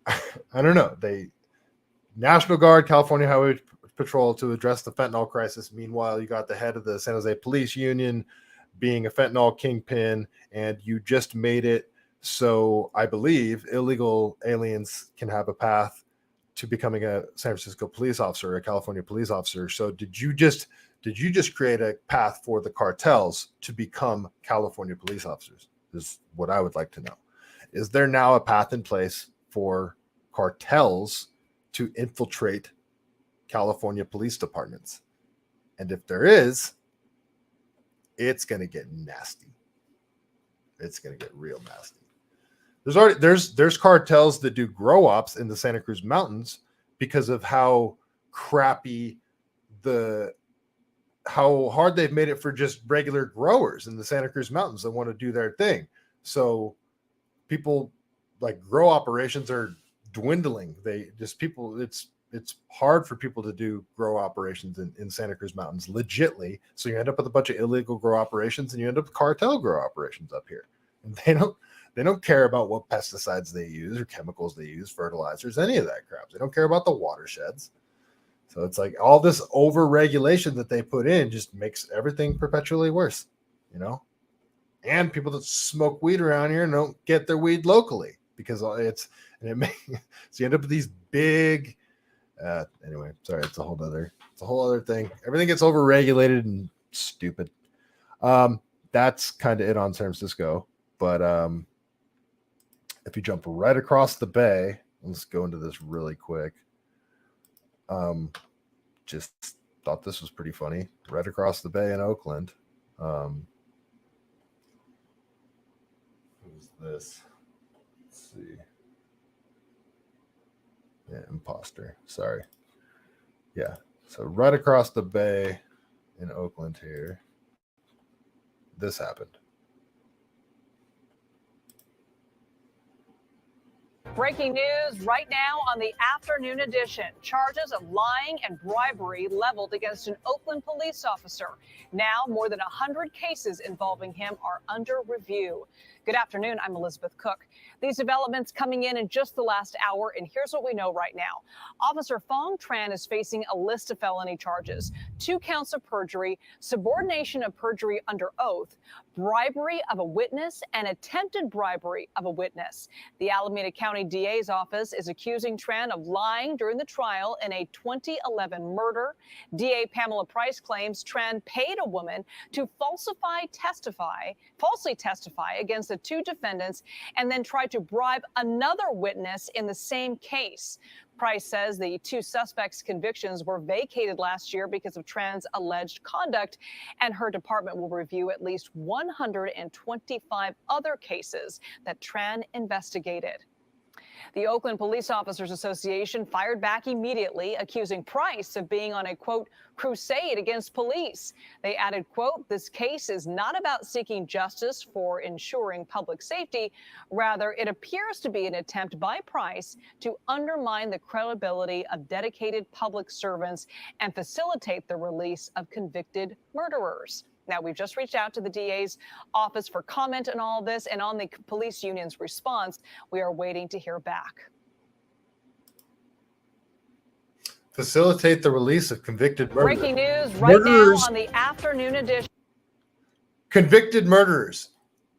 I don't know. National Guard, California Highway Patrol to address the fentanyl crisis. Meanwhile, you got the head of the San Jose Police Union being a fentanyl kingpin, and you just made it so I believe illegal aliens can have a path to becoming a San Francisco police officer, a California police officer. So did you just create a path for the cartels to become California police officers? Is what I would like to know. Is there now a path in place for cartels to infiltrate California police departments? And if there is, it's going to get nasty. It's going to get real nasty. There's cartels that do grow ops in the Santa Cruz Mountains because of how crappy how hard they've made it for just regular growers in the Santa Cruz Mountains that want to do their thing. So people like grow operations are dwindling. It's hard for people to do grow operations in Santa Cruz Mountains legitly. So you end up with a bunch of illegal grow operations, and you end up with cartel grow operations up here. And they don't care about what pesticides they use or chemicals they use, fertilizers, any of that crap. They don't care about the watersheds. So it's like all this over-regulation that they put in just makes everything perpetually worse, And people that smoke weed around here don't get their weed locally because so you end up with these big. Anyway, sorry, it's a whole other thing. Everything gets over-regulated and stupid. That's kind of it on San Francisco. But if you jump right across the bay, let's go into this really quick. Just thought this was pretty funny. Right across the bay in Oakland. Who's this? Let's see. Yeah, imposter. Sorry. Yeah. So right across the bay in Oakland here, this happened. Breaking news right now on the afternoon edition. Charges of lying and bribery leveled against an Oakland police officer. Now, more than 100 cases involving him are under review. Good afternoon. I'm Elizabeth Cook. These developments coming in just the last hour, and here's what we know right now. Officer Fong Tran is facing a list of felony charges: 2 counts of perjury, subordination of perjury under oath, bribery of a witness, and attempted bribery of a witness. The Alameda County DA's office is accusing Tran of lying during the trial in a 2011 murder. DA Pamela Price claims Tran paid a woman to falsely testify against the 2 defendants and then tried to bribe another witness in the same case. Price says the 2 suspects' convictions were vacated last year because of Tran's alleged conduct, and her department will review at least 125 other cases that Tran investigated. The Oakland Police Officers Association fired back immediately, accusing Price of being on a, quote, crusade against police. They added, quote, this case is not about seeking justice for ensuring public safety. Rather, it appears to be an attempt by Price to undermine the credibility of dedicated public servants and facilitate the release of convicted murderers. Now, we've just reached out to the DA's office for comment on all this, and on the police union's response, we are waiting to hear back. facilitate the release of convicted murderers. Breaking news right now on the afternoon edition. Convicted murderers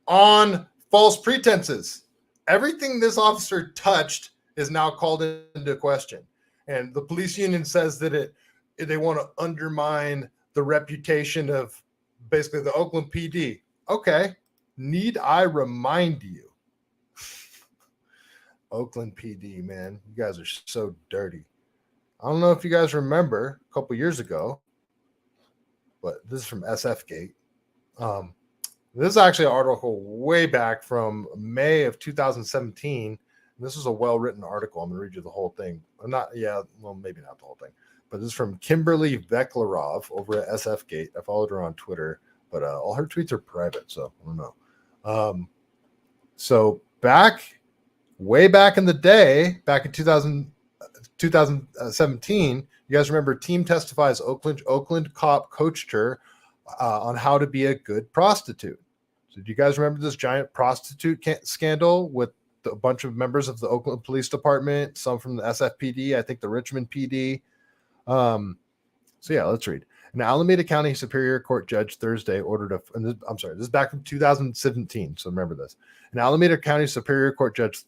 on false pretenses. Everything this officer touched is now called into question. And the police union says that they want to undermine the reputation of basically the Oakland PD. Okay. Need I remind you? Oakland PD, man. You guys are so dirty. I don't know if you guys remember a couple years ago, but this is from SFGate. This is actually an article way back from May of 2017. This is a well-written article. I'm going to read you the whole thing. Maybe not the whole thing, but this is from Kimberly Veklarov over at SFGate. I followed her on Twitter, but all her tweets are private, so I don't know. So way back in the day, back in 2017, you guys remember Team Testifies Oakland cop coached her on how to be a good prostitute. So do you guys remember this giant prostitute scandal with a bunch of members of the Oakland Police Department, some from the SFPD, I think the Richmond PD. So yeah, let's read. An Alameda County Superior Court judge Thursday ordered this is back from 2017, so remember this. An Alameda County Superior Court judge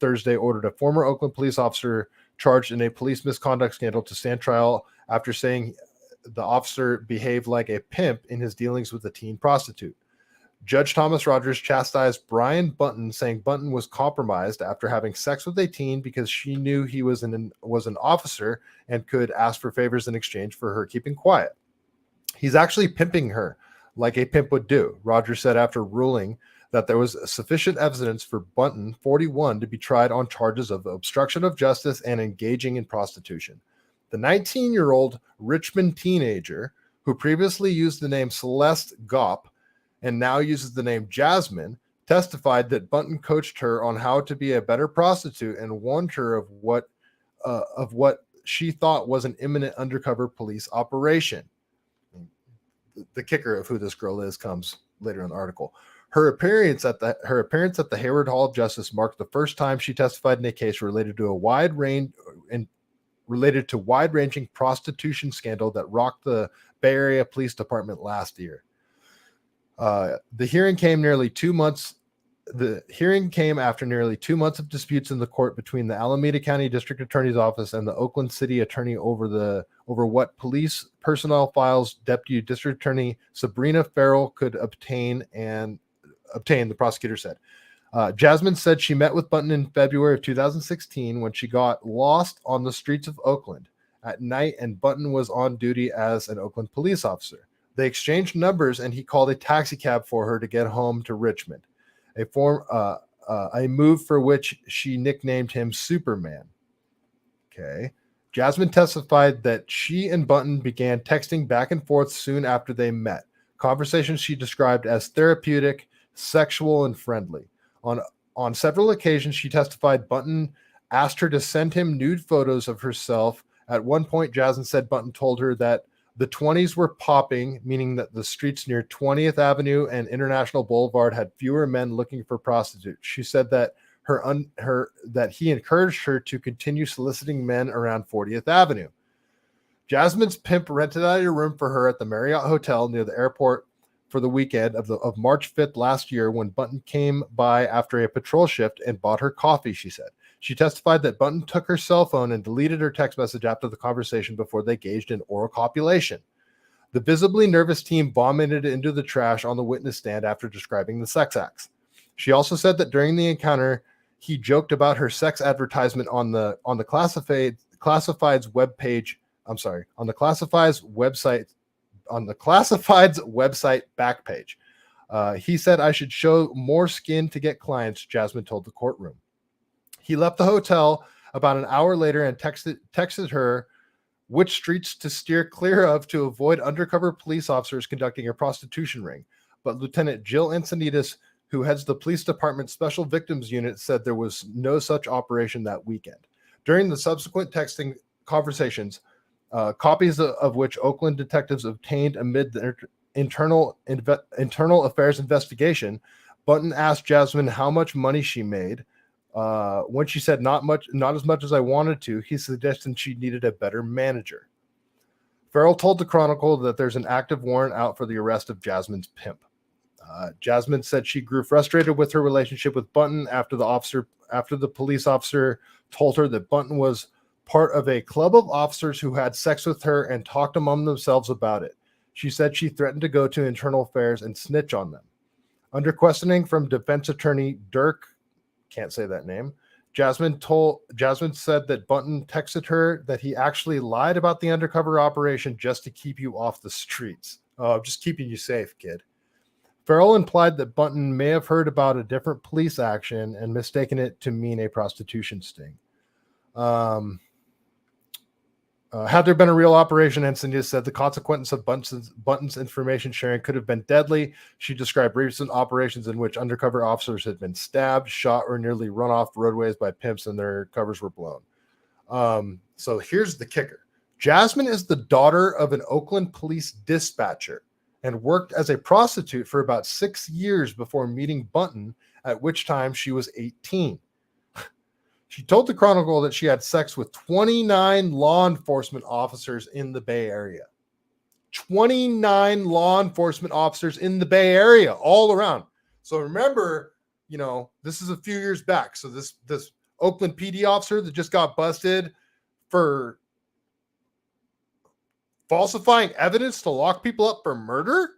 Thursday ordered a former Oakland police officer charged in a police misconduct scandal to stand trial after saying the officer behaved like a pimp in his dealings with a teen prostitute. Judge Thomas Rogers chastised Brian Bunton, saying Bunton was compromised after having sex with a teen because she knew he was an officer and could ask for favors in exchange for her keeping quiet. He's actually pimping her like a pimp would do, Rogers said after ruling that there was sufficient evidence for Bunton, 41, to be tried on charges of obstruction of justice and engaging in prostitution. The 19-year-old Richmond teenager, who previously used the name Celeste Gopp and now uses the name Jasmine, testified that Bunton coached her on how to be a better prostitute and warned her of what she thought was an imminent undercover police operation. The kicker of who this girl is comes later in the article. Her appearance at the Hayward Hall of Justice marked the first time she testified in a case related to wide-ranging prostitution scandal that rocked the Bay Area Police Department last year. The hearing came after nearly 2 months of disputes in the court between the Alameda County District Attorney's Office and the Oakland City Attorney over what police personnel files Deputy District Attorney Sabrina Farrell could obtain, the prosecutor said. Jasmine said she met with Bunton in February of 2016 when she got lost on the streets of Oakland at night, and Bunton was on duty as an Oakland police officer. They exchanged numbers, and he called a taxi cab for her to get home to Richmond, a move for which she nicknamed him Superman. Okay. Jasmine testified that she and Bunton began texting back and forth soon after they met. Conversations she described as therapeutic, sexual, and friendly. On several occasions, she testified Bunton asked her to send him nude photos of herself. At one point, Jasmine said Bunton told her that the 20s were popping, meaning that the streets near 20th Avenue and International Boulevard had fewer men looking for prostitutes. She said that that he encouraged her to continue soliciting men around 40th Avenue. Jasmine's pimp rented out a room for her at the Marriott Hotel near the airport for the weekend of March 5th last year when Bunton came by after a patrol shift and bought her coffee, she said. She testified that Bunton took her cell phone and deleted her text message after the conversation before they engaged in oral copulation. The visibly nervous teen vomited into the trash on the witness stand after describing the sex acts. She also said that during the encounter, he joked about her sex advertisement on the classified's website back page. He said I should show more skin to get clients, Jasmine told the courtroom. He left the hotel about an hour later and texted her which streets to steer clear of to avoid undercover police officers conducting a prostitution ring. But Lieutenant Jill Encinitas, who heads the police department's special victims unit, said there was no such operation that weekend. During the subsequent texting conversations, copies of which Oakland detectives obtained amid the internal affairs investigation, Bunton asked Jasmine how much money she made, When she said not as much as I wanted to, he suggested she needed a better manager. Farrell told the Chronicle that there's an active warrant out for the arrest of Jasmine's pimp. Jasmine said she grew frustrated with her relationship with Bunton after the police officer told her that Bunton was part of a club of officers who had sex with her and talked among themselves about it. She said she threatened to go to internal affairs and snitch on them. Under questioning from defense attorney Dirk, can't say that name, Jasmine said that Bunton texted her that he actually lied about the undercover operation just to keep you off the streets. Oh, just keeping you safe, kid. Farrell implied that Bunton may have heard about a different police action and mistaken it to mean a prostitution sting. Had there been a real operation, Encinitas said the consequence of Bunton's information sharing could have been deadly. She described recent operations in which undercover officers had been stabbed, shot, or nearly run off roadways by pimps and their covers were blown. So here's the kicker. Jasmine is the daughter of an Oakland police dispatcher and worked as a prostitute for about 6 years before meeting Bunton, at which time she was 18. She told the Chronicle that she had sex with 29 law enforcement officers in the Bay Area. 29 law enforcement officers in the Bay Area, all around. So remember, this is a few years back. So this Oakland PD officer that just got busted for falsifying evidence to lock people up for murder,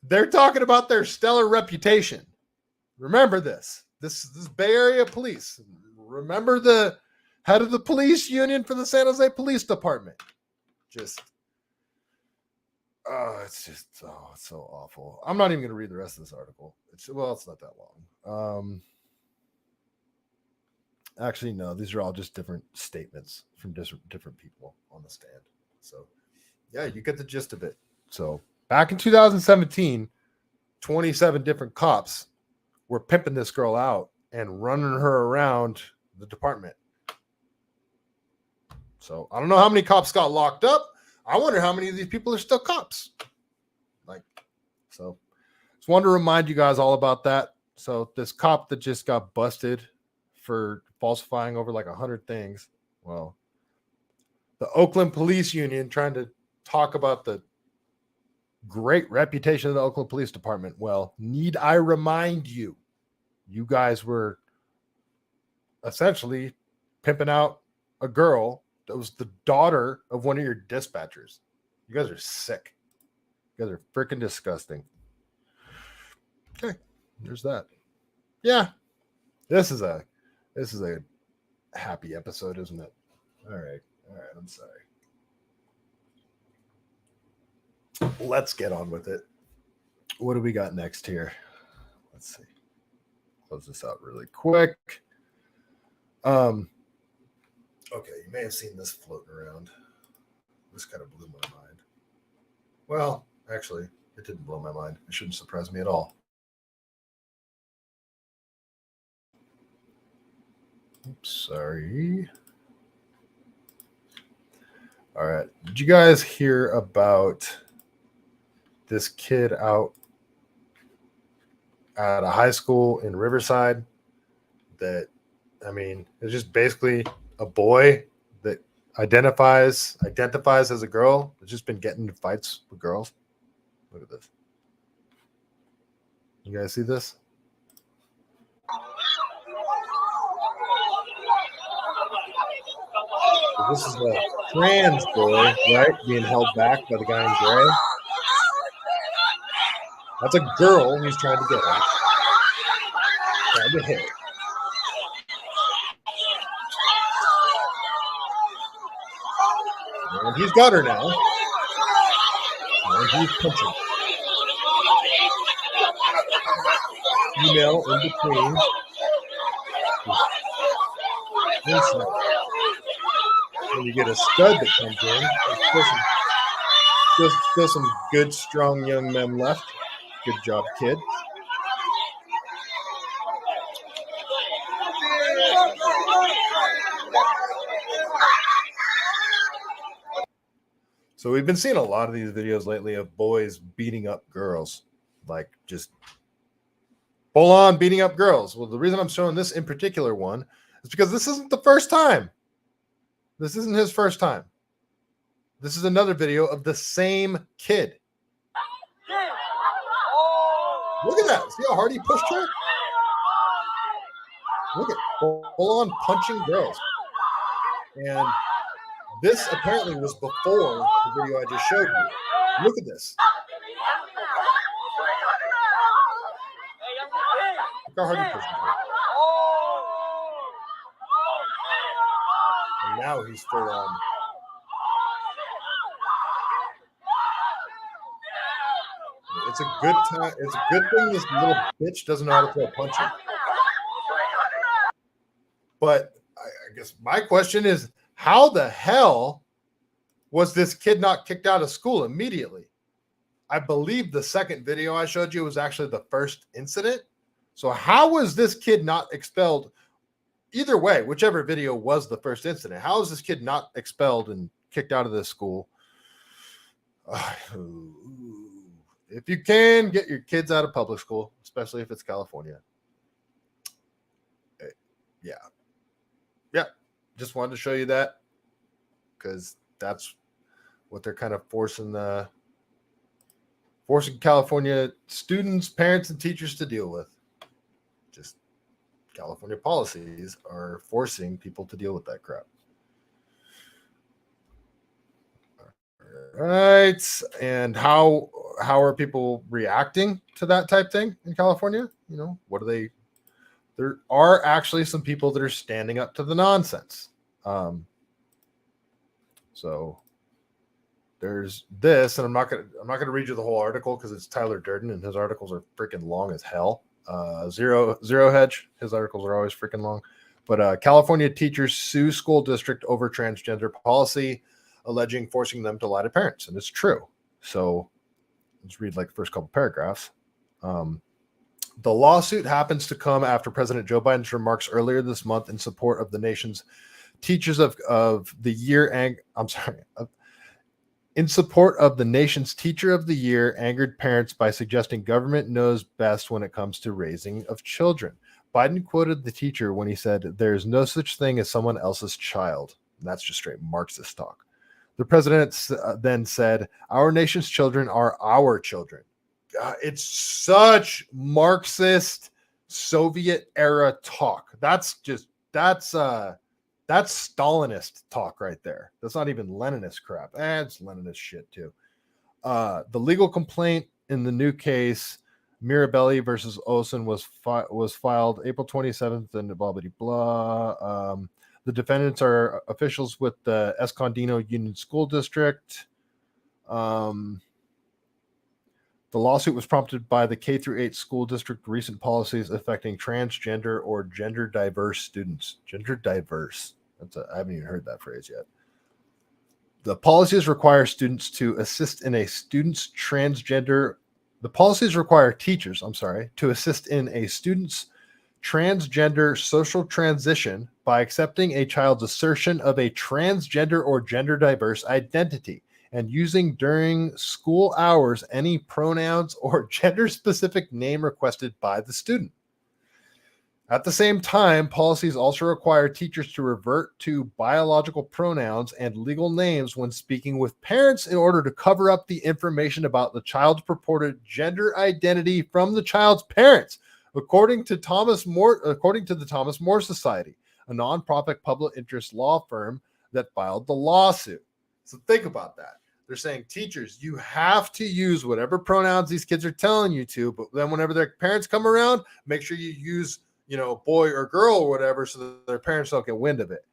they're talking about their stellar reputation. Remember this. This is Bay Area police. Remember the head of the police union for the San Jose Police Department. It's so awful. I'm not even going to read the rest of this article. It's not that long. Actually, no, these are all just different statements from different people on the stand. So, yeah, you get the gist of it. So, back in 2017, 27 different cops were pimping this girl out and running her around the department. So I don't know how many cops got locked up. I wonder how many of these people are still cops. Just wanted to remind you guys all about that. So this cop that just got busted for falsifying over 100 things. Well, the Oakland Police Union trying to talk about the great reputation of the Oakland Police Department. Well, need I remind you, you guys were essentially pimping out a girl that was the daughter of one of your dispatchers. You guys are sick. You guys are freaking disgusting. Okay, there's that. Yeah, this is a happy episode, isn't it? All right, I'm sorry. Let's get on with it. What do we got next here? Let's see. Close this out really quick. Okay, you may have seen this floating around. This kind of blew my mind. Well, actually, it didn't blow my mind. It shouldn't surprise me at all. Oops, sorry. All right. Did you guys hear about this kid out at a high school in Riverside that, it's just basically a boy that identifies as a girl that's just been getting into fights with girls? Look at this. You guys see this? So this is a trans boy, right? Being held back by the guy in gray. That's a girl he's trying to get at. Trying to hit. And he's got her now. And he's punching. Female in between. Inside. When you get a stud that comes in, there's still some good, strong young men left. Good job, kid. So we've been seeing a lot of these videos lately of boys beating up girls, just full on beating up girls. Well, the reason I'm showing this in particular one is because this isn't the first time. This isn't his first time. This is another video of the same kid. Look at that. See how hard he pushed her? Look at full on punching girls. And this apparently was before the video I just showed you. Look at this. Look how hard he pushed her. And now he's full on. It's a good time. It's a good thing this little bitch doesn't know how to throw a punch. But I guess my question is, how the hell was this kid not kicked out of school immediately? I believe the second video I showed you was actually the first incident. So how was this kid not expelled? Either way, whichever video was the first incident, how is this kid not expelled and kicked out of this school? If you can, get your kids out of public school, especially if it's California. Yeah. Just wanted to show you that because that's what they're kind of forcing California students, parents, and teachers to deal with. Just California policies are forcing people to deal with that crap. All right. And how are people reacting to that type thing in California? You know, what are they? There are actually some people that are standing up to the nonsense. So there's this, and I'm not gonna read you the whole article because it's Tyler Durden, and his articles are freaking long as hell. Zero Hedge, his articles are always freaking long. But California teachers sue school district over transgender policy, alleging forcing them to lie to parents, and it's true. So let's read like the first couple paragraphs. The lawsuit happens to come after President Joe Biden's remarks earlier this month in support of the nation's Teachers of the Year. In support of the nation's Teacher of the Year, angered parents by suggesting government knows best when it comes to raising of children. Biden quoted the teacher when he said, "There is no such thing as someone else's child." And that's just straight Marxist talk. The president then said, "Our nation's children are our children." It's such Marxist Soviet era talk. That's Stalinist talk right there. That's not even Leninist crap. It's Leninist shit too. The legal complaint in the new case, Mirabelli versus Olson, was filed April 27th and blah, blah, blah. The defendants are officials with the Escondido Union School District. The lawsuit was prompted by the K-8 school district recent policies affecting transgender or gender diverse students. Gender diverse. I haven't even heard that phrase yet. The policies require students to assist in a student's transgender. The policies require teachers, to assist in a student's transgender social transition by accepting a child's assertion of a transgender or gender diverse identity and using during school hours any pronouns or gender-specific name requested by the student. At the same time, policies also require teachers to revert to biological pronouns and legal names when speaking with parents in order to cover up the information about the child's purported gender identity from the child's parents, according to the Thomas More Society, a nonprofit public interest law firm that filed the lawsuit. So think about that. They're saying, teachers, you have to use whatever pronouns these kids are telling you to, but then whenever their parents come around, make sure you use, boy or girl or whatever so that their parents don't get wind of it.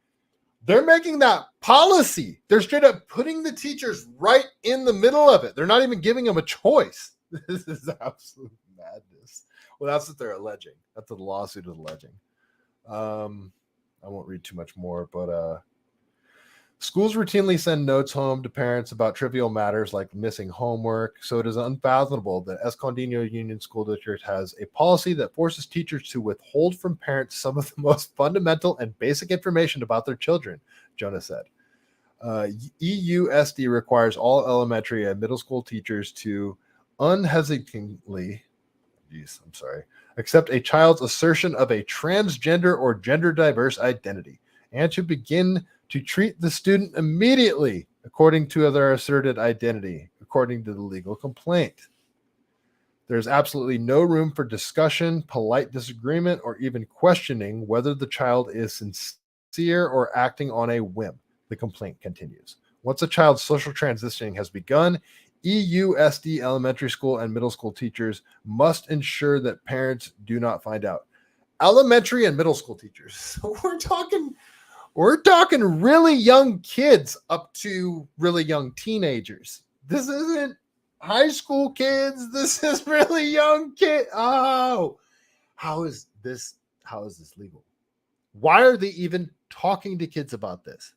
They're making that policy. They're straight up putting the teachers right in the middle of it. They're not even giving them a choice. This is absolute madness. Well, that's what they're alleging. That's what the lawsuit is alleging. I won't read too much more, but schools routinely send notes home to parents about trivial matters like missing homework, so it is unfathomable that Escondido Union School District has a policy that forces teachers to withhold from parents some of the most fundamental and basic information about their children, Jonah said. EUSD requires all elementary and middle school teachers to unhesitatingly accept a child's assertion of a transgender or gender diverse identity, and to begin to treat the student immediately according to their asserted identity, according to the legal complaint. There's absolutely no room for discussion, polite disagreement, or even questioning whether the child is sincere or acting on a whim. The complaint continues. Once a child's social transitioning has begun, EUSD elementary school and middle school teachers must ensure that parents do not find out. Elementary and middle school teachers. So we're talking really young kids up to really young teenagers. This isn't high school kids. This is really young kid. Oh, how is this legal? Why are they even talking to kids about this?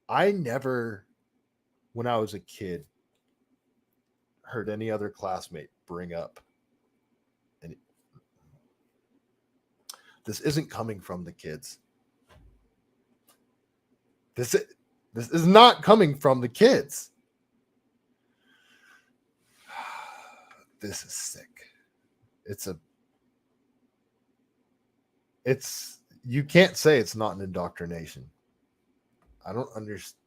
I never, when I was a kid, heard any other classmate bring up, and this isn't coming from the kids. This is not coming from the kids. This is sick. You can't say it's not an indoctrination. I don't understand.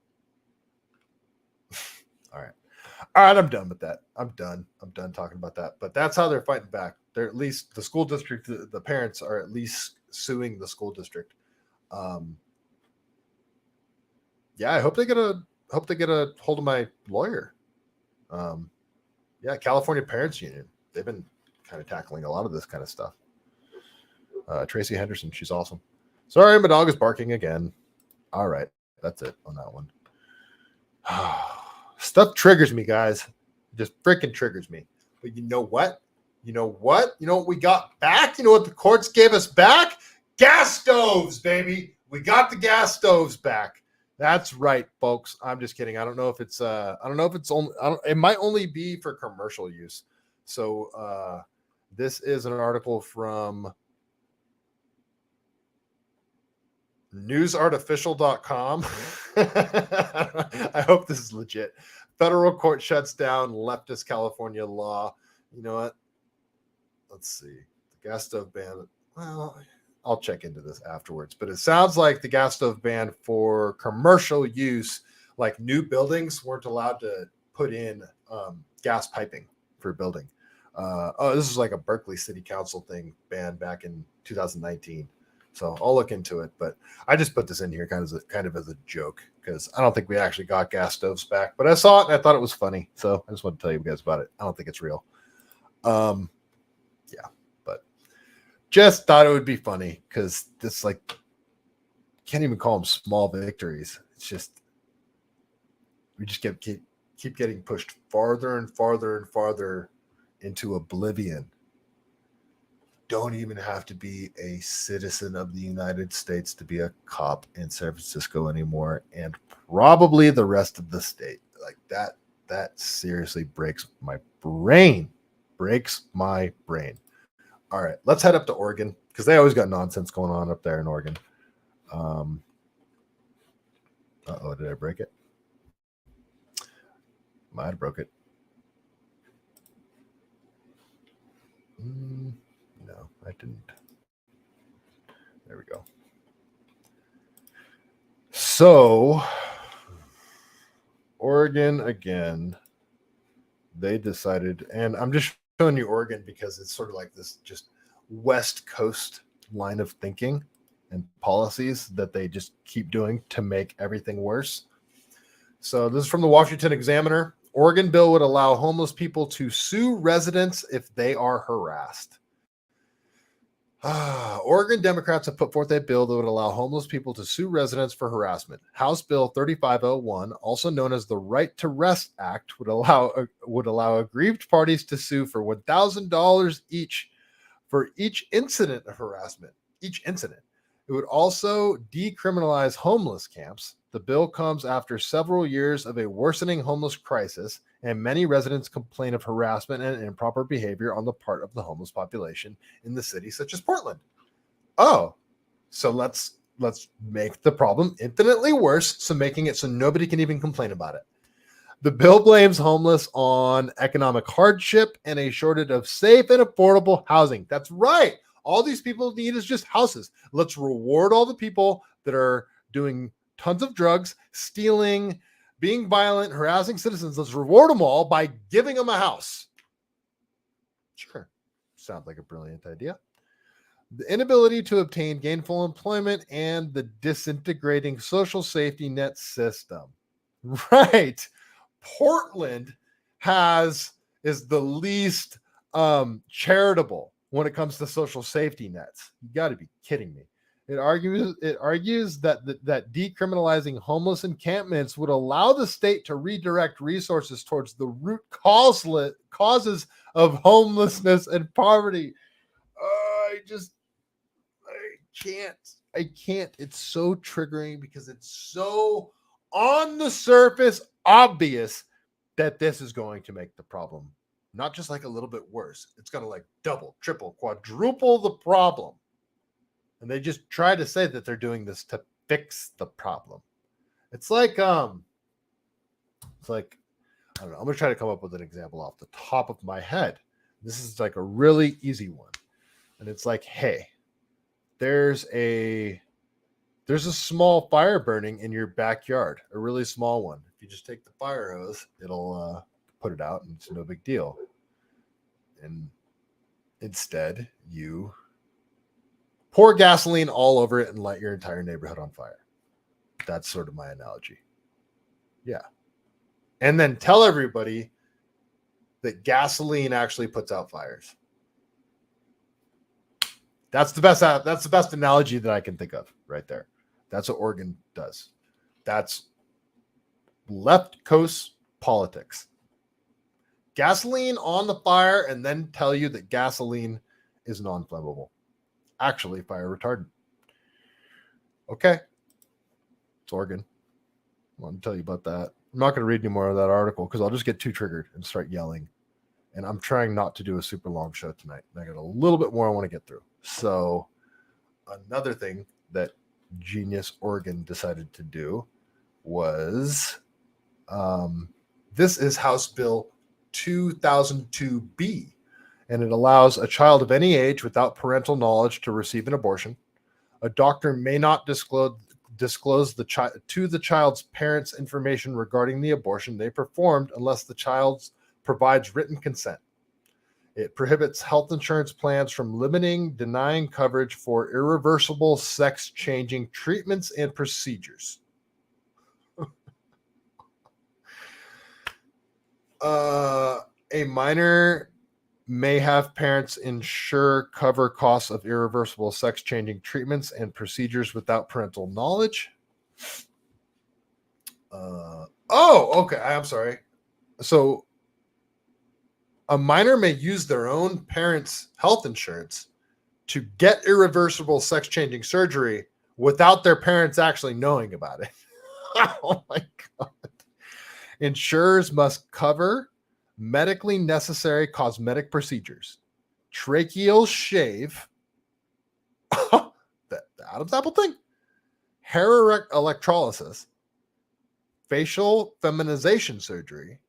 All right, I'm done with that. I'm done talking about that. But that's how they're fighting back. They're at least, the school district, the parents are at least suing the school district. Yeah, I hope they get a hold of my lawyer. Yeah, California Parents Union. They've been kind of tackling a lot of this kind of stuff. Tracy Henderson, she's awesome. Sorry, my dog is barking again. All right, that's it on that one. Stuff triggers me, guys. It just freaking triggers me. But you know what? You know what we got back? You know what the courts gave us back? Gas stoves, baby. We got the gas stoves back. That's right, folks. I'm just kidding. I don't know if it's it might only be for commercial use. So this is an article from newsartificial.com. I hope this is legit. Federal court shuts down leftist California law. You know what? Let's see. The gas stove ban. Well, I'll check into this afterwards. But it sounds like the gas stove ban for commercial use, like new buildings, weren't allowed to put in gas piping for a building. This is like a Berkeley City Council thing banned back in 2019. So I'll look into it, but I just put this in here kind of as a joke because I don't think we actually got gas stoves back. But I saw it and I thought it was funny, so I just wanted to tell you guys about it. I don't think it's real. Yeah, but just thought it would be funny because this can't even call them small victories. It's just we just keep getting pushed farther and farther and farther into oblivion. Don't even have to be a citizen of the United States to be a cop in San Francisco anymore, and probably the rest of the state. Like that seriously breaks my brain. All right, let's head up to Oregon because they always got nonsense going on up there in Oregon. Did I break it? Might have broke it. No, I didn't. There we go. So, Oregon again, they decided, and I'm just showing you Oregon because it's sort of like this just West Coast line of thinking and policies that they just keep doing to make everything worse. So this is from the Washington Examiner. Oregon bill would allow homeless people to sue residents if they are harassed. Oregon Democrats have put forth a bill that would allow homeless people to sue residents for harassment. House Bill 3501, also known as the Right to Rest Act, would allow aggrieved parties to sue for $1,000 each for each incident of harassment. Each incident. It would also decriminalize homeless camps. The bill comes after several years of a worsening homeless crisis, and many residents complain of harassment and improper behavior on the part of the homeless population in the city, such as Portland. Oh, so let's make the problem infinitely worse, so making it so nobody can even complain about it. The bill blames homeless on economic hardship and a shortage of safe and affordable housing. That's right. All these people need is just houses. Let's reward all the people that are doing tons of drugs, stealing, being violent, harassing citizens. Let's reward them all by giving them a house. Sure. Sounds like a brilliant idea. The inability to obtain gainful employment and the disintegrating social safety net system. Right. Portland is the least charitable when it comes to social safety nets. You got to be kidding me. It argues that decriminalizing homeless encampments would allow the state to redirect resources towards the root causes of homelessness and poverty. I can't. It's so triggering because it's so on the surface obvious that this is going to make the problem not just like a little bit worse. It's going to like double, triple, quadruple the problem. And they just try to say that they're doing this to fix the problem. It's like I don't know. I'm going to try to come up with an example off the top of my head. This is like a really easy one. And it's like, hey, there's a small fire burning in your backyard, a really small one. If you just take the fire hose, it'll put it out and it's no big deal. And instead, you pour gasoline all over it and light your entire neighborhood on fire. That's sort of my analogy. Yeah. And then tell everybody that gasoline actually puts out fires. That's the best analogy that I can think of right there. That's what Oregon does. That's left coast politics. Gasoline on the fire and then tell you that gasoline is non-flammable. Actually, fire retardant. Okay. It's Oregon. I want to tell you about that. I'm not going to read any more of that article because I'll just get too triggered and start yelling. And I'm trying not to do a super long show tonight. I got a little bit more I want to get through. So another thing that Genius Oregon decided to do was this is House Bill 2002B, and it allows a child of any age without parental knowledge to receive an abortion. A doctor may not disclose to the child's parents information regarding the abortion they performed unless the child provides written consent. It prohibits health insurance plans from denying coverage for irreversible sex-changing treatments and procedures. A minor may have parents cover costs of irreversible sex-changing treatments and procedures without parental knowledge. Okay. I'm sorry. So a minor may use their own parents' health insurance to get irreversible sex-changing surgery without their parents actually knowing about it. Oh my God. Insurers must cover medically necessary cosmetic procedures, tracheal shave, the Adam's apple thing, hair electrolysis, facial feminization surgery,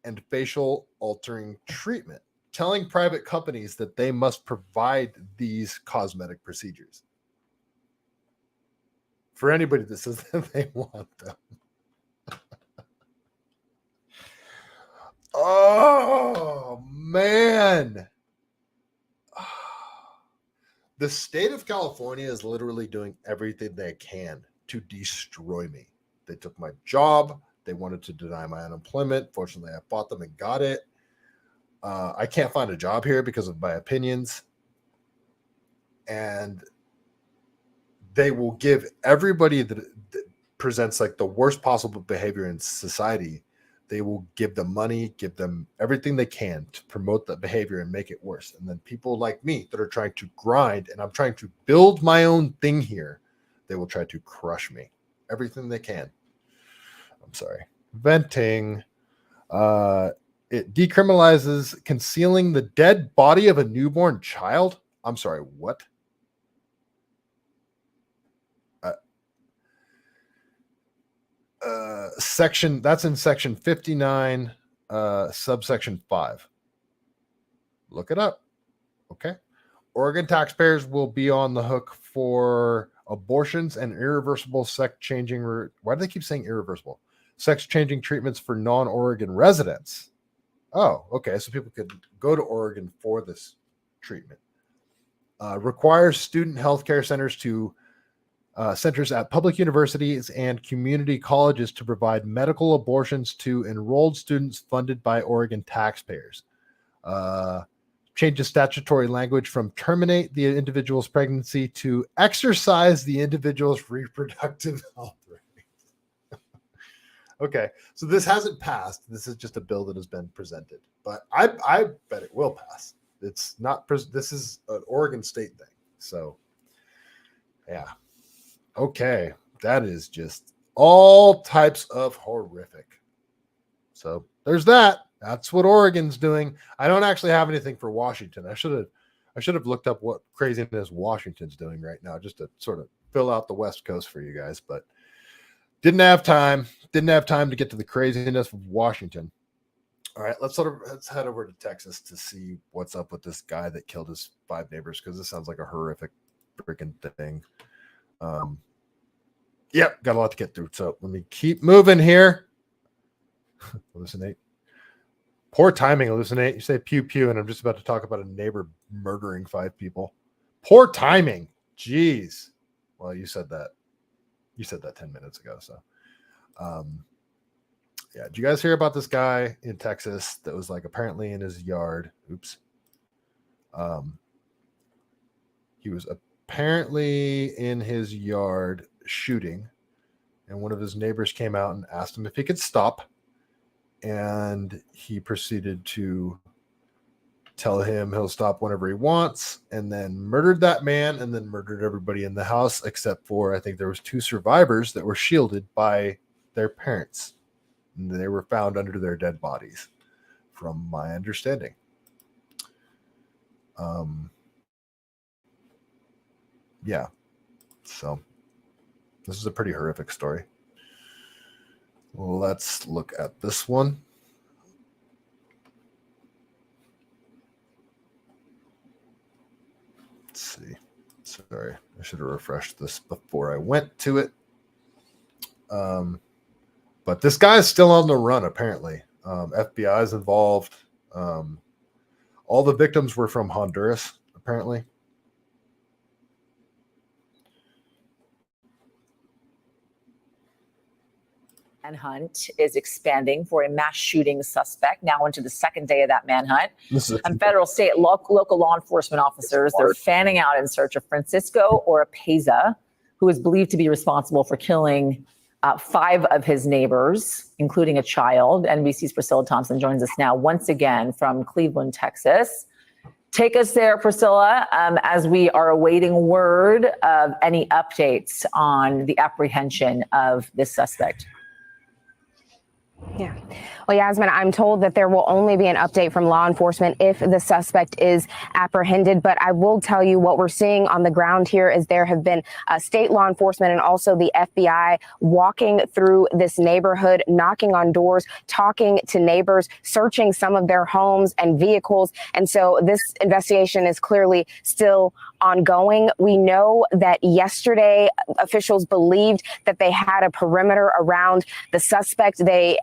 and facial altering treatment, telling private companies that they must provide these cosmetic procedures for anybody that says that they want them. Oh, man. The state of California is literally doing everything they can to destroy me. They took my job. They wanted to deny my unemployment. Fortunately, I fought them and got it. I can't find a job here because of my opinions. And they will give everybody that presents like the worst possible behavior in society, they will give them money, give them everything they can to promote that behavior and make it worse. And then people like me that are trying to grind and I'm trying to build my own thing here, they will try to crush me. Everything they can. I'm sorry. Venting. It decriminalizes concealing the dead body of a newborn child. I'm sorry, what? that's in section 59, subsection 5. Look it up. Okay. Oregon taxpayers will be on the hook for abortions and irreversible sex changing. Why do they keep saying irreversible? Sex changing treatments for non-Oregon residents. Oh, okay. So people could go to Oregon for this treatment. Requires student healthcare centers to centers at public universities and community colleges to provide medical abortions to enrolled students funded by Oregon taxpayers. Changes statutory language from terminate the individual's pregnancy to exercise the individual's reproductive health right. Okay, so this hasn't passed. This is just a bill that has been presented, but I bet it will pass. It's not. This is an Oregon state thing. So, yeah. Okay, that is just all types of horrific. So there's that. That's what Oregon's doing. I don't actually have anything for Washington. I should have looked up what craziness Washington's doing right now, just to sort of fill out the West Coast for you guys, but didn't have time. Didn't have time to get to the craziness of Washington. All right, let's head over to Texas to see what's up with this guy that killed his 5 neighbors, because this sounds like a horrific freaking thing. Yep, got a lot to get through. So let me keep moving here. Hallucinate. Poor timing, hallucinate. You say pew pew, and I'm just about to talk about a neighbor murdering 5 people. Poor timing. Jeez. Well, you said that. You said that 10 minutes ago. So, yeah. Did you guys hear about this guy in Texas that was like apparently in his yard? Oops. He was apparently in his yard shooting, and one of his neighbors came out and asked him if he could stop. And he proceeded to tell him he'll stop whenever he wants, and then murdered that man, and then murdered everybody in the house, except for, I think there was 2 survivors that were shielded by their parents. And they were found under their dead bodies, from my understanding. Yeah. So this is a pretty horrific story. Let's look at this one. Let's see. Sorry, I should have refreshed this before I went to it. But this guy is still on the run, apparently. FBI is involved. All the victims were from Honduras, apparently. Manhunt is expanding for a mass shooting suspect, now into the 2nd day of that manhunt. And federal, state, local law enforcement officers, they're fanning out in search of Francisco Oropeza, who is believed to be responsible for killing 5 of his neighbors, including a child. NBC's Priscilla Thompson joins us now once again from Cleveland, Texas. Take us there, Priscilla, as we are awaiting word of any updates on the apprehension of this suspect. Yeah. Well, Yasmin, I'm told that there will only be an update from law enforcement if the suspect is apprehended. But I will tell you what we're seeing on the ground here is there have been state law enforcement and also the FBI walking through this neighborhood, knocking on doors, talking to neighbors, searching some of their homes and vehicles. And so this investigation is clearly still ongoing. We know that yesterday officials believed that they had a perimeter around the suspect. They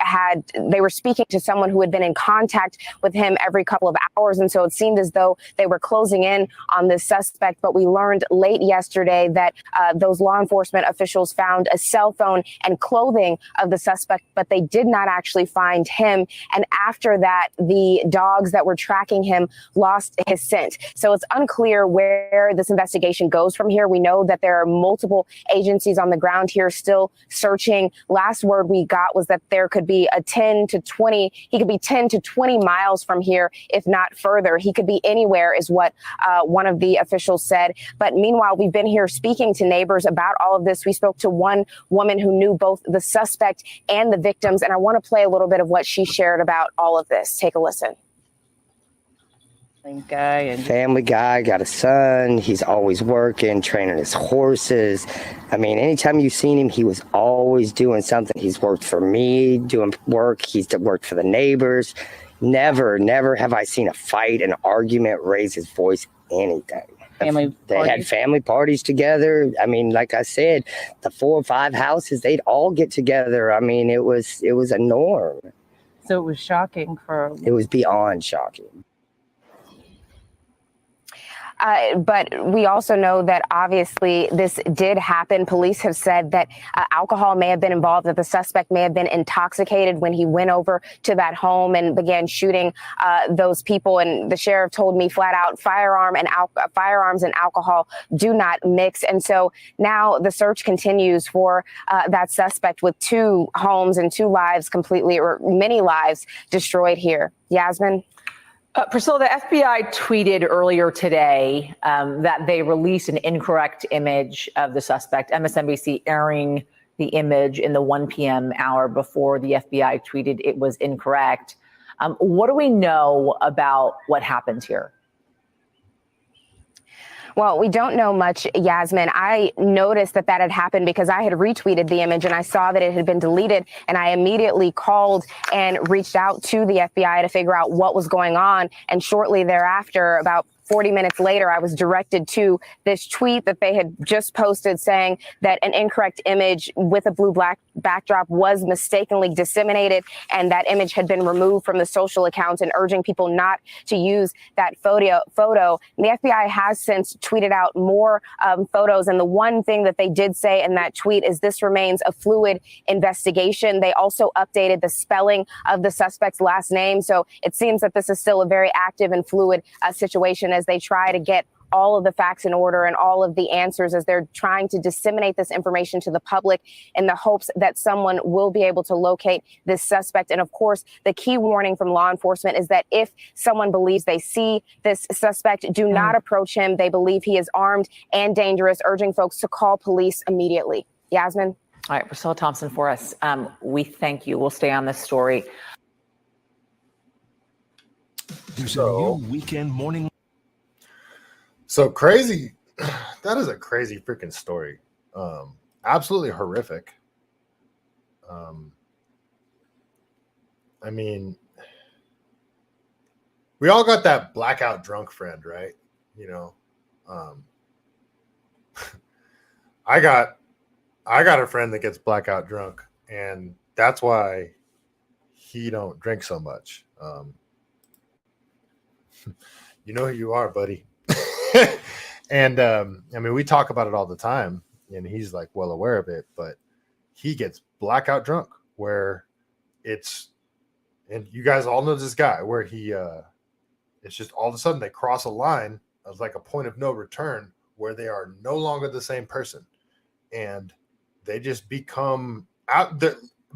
were speaking to someone who had been in contact with him every couple of hours. And so it seemed as though they were closing in on this suspect. But we learned late yesterday that those law enforcement officials found a cell phone and clothing of the suspect, but they did not actually find him. And after that, the dogs that were tracking him lost his scent. So it's unclear where this investigation goes from here. We know that there are multiple agencies on the ground here still searching. Last word we got was that there could be he could be 10 to 20 miles from here, if not further. He could be anywhere is what one of the officials said. But meanwhile, we've been here speaking to neighbors about all of this. We spoke to one woman who knew both the suspect and the victims. And I want to play a little bit of what she shared about all of this. Take a listen. Family guy, got a son. He's always working, training his horses. I mean, anytime you've seen him, he was always doing something. He's worked for me, doing work. He's worked for the neighbors. Never have I seen a fight, an argument, raise his voice, anything. They had family parties together. I mean, like I said, the 4 or 5 houses, they'd all get together. I mean, it was a norm. So it was shocking It was beyond shocking. But we also know that obviously this did happen. Police have said that alcohol may have been involved, that the suspect may have been intoxicated when he went over to that home and began shooting those people. And the sheriff told me flat out, firearms and alcohol do not mix. And so now the search continues for that suspect, with 2 homes and 2 lives completely, or many lives, destroyed here. Yasmin? Priscilla, the FBI tweeted earlier today that they released an incorrect image of the suspect, MSNBC airing the image in the 1 p.m. hour before the FBI tweeted it was incorrect. What do we know about what happened here? Well, we don't know much, Yasmin. I noticed that had happened because I had retweeted the image and I saw that it had been deleted, and I immediately called and reached out to the FBI to figure out what was going on. And shortly thereafter, about 40 minutes later, I was directed to this tweet that they had just posted saying that an incorrect image with a blue-black backdrop was mistakenly disseminated, and that image had been removed from the social accounts, and urging people not to use that photo. And the FBI has since tweeted out more photos. And the one thing that they did say in that tweet is this remains a fluid investigation. They also updated the spelling of the suspect's last name. So it seems that this is still a very active and fluid situation as they try to get all of the facts in order and all of the answers, as they're trying to disseminate this information to the public in the hopes that someone will be able to locate this suspect. And of course, the key warning from law enforcement is that if someone believes they see this suspect, do not approach him. They believe he is armed and dangerous, urging folks to call police immediately. Yasmin? All right, Priscilla Thompson for us. We thank you. We'll stay on this story. There's a new weekend morning. So crazy. That is a crazy freaking story. Absolutely horrific. I mean, we all got that blackout drunk friend, right? You know, I got a friend that gets blackout drunk, and that's why he don't drink so much. You know who you are, buddy. And I mean, we talk about it all the time, and he's like well aware of it, but he gets blackout drunk where it's, and you guys all know this guy where he it's just all of a sudden they cross a line as like a point of no return where they are no longer the same person, and they just become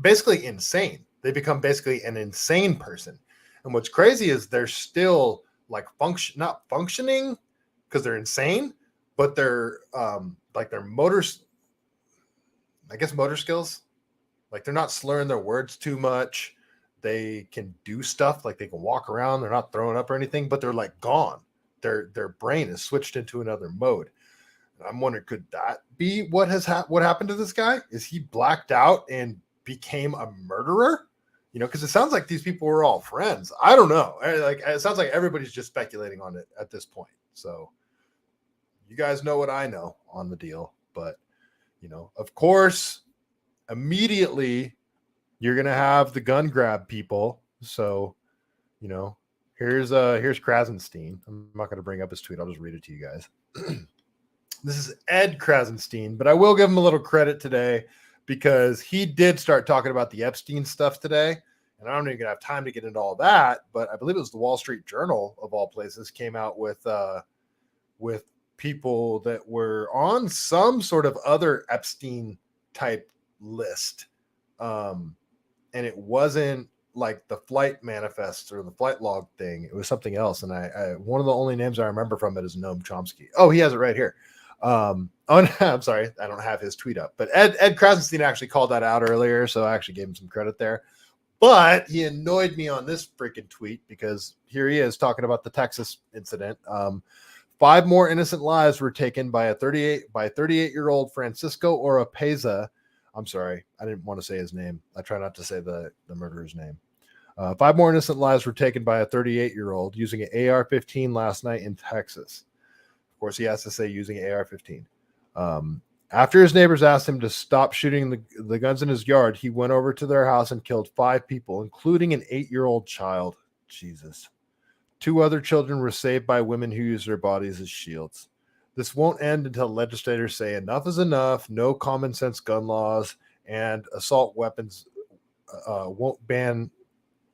basically insane. They become basically an insane person. And what's crazy is they're still like not functioning because they're insane, but they're like their motor skills, like they're not slurring their words too much. They can do stuff, like they can walk around. They're not throwing up or anything, but they're like gone. Their brain is switched into another mode. And I'm wondering, could that be what happened to this guy? Is he blacked out and became a murderer? You know, because it sounds like these people were all friends. I don't know. Like, it sounds like everybody's just speculating on it at this point. So you guys know what I know on the deal. But, you know, of course, immediately you're going to have the gun grab people. So, you know, here's Krasenstein. I'm not going to bring up his tweet. I'll just read it to you guys. This is Ed Krasenstein, but I will give him a little credit today because he did start talking about the Epstein stuff today. And I don't even have time to get into all that, but I believe it was the Wall Street Journal of all places came out with people that were on some sort of other Epstein type list. And it wasn't like the flight manifest or the flight log thing. It was something else. And I one of the only names I remember from it is Noam Chomsky. Oh, he has it right here. I'm sorry, I don't have his tweet up, but Ed Krasenstein actually called that out earlier, so I actually gave him some credit there. But he annoyed me on this freaking tweet because here he is talking about the Texas incident. 5 more innocent lives were taken by 38-year-old Francisco Oropeza. I'm sorry, I didn't want to say his name. I try not to say the murderer's name. 5 more innocent lives were taken by a 38-year-old using an AR-15 last night in Texas. Of course, he has to say using an AR-15. After his neighbors asked him to stop shooting the guns in his yard, he went over to their house and killed 5 people, including an 8-year-old child. Jesus. 2 other children were saved by women who use their bodies as shields. This won't end until legislators say enough is enough, no common sense gun laws, and assault weapons won't ban.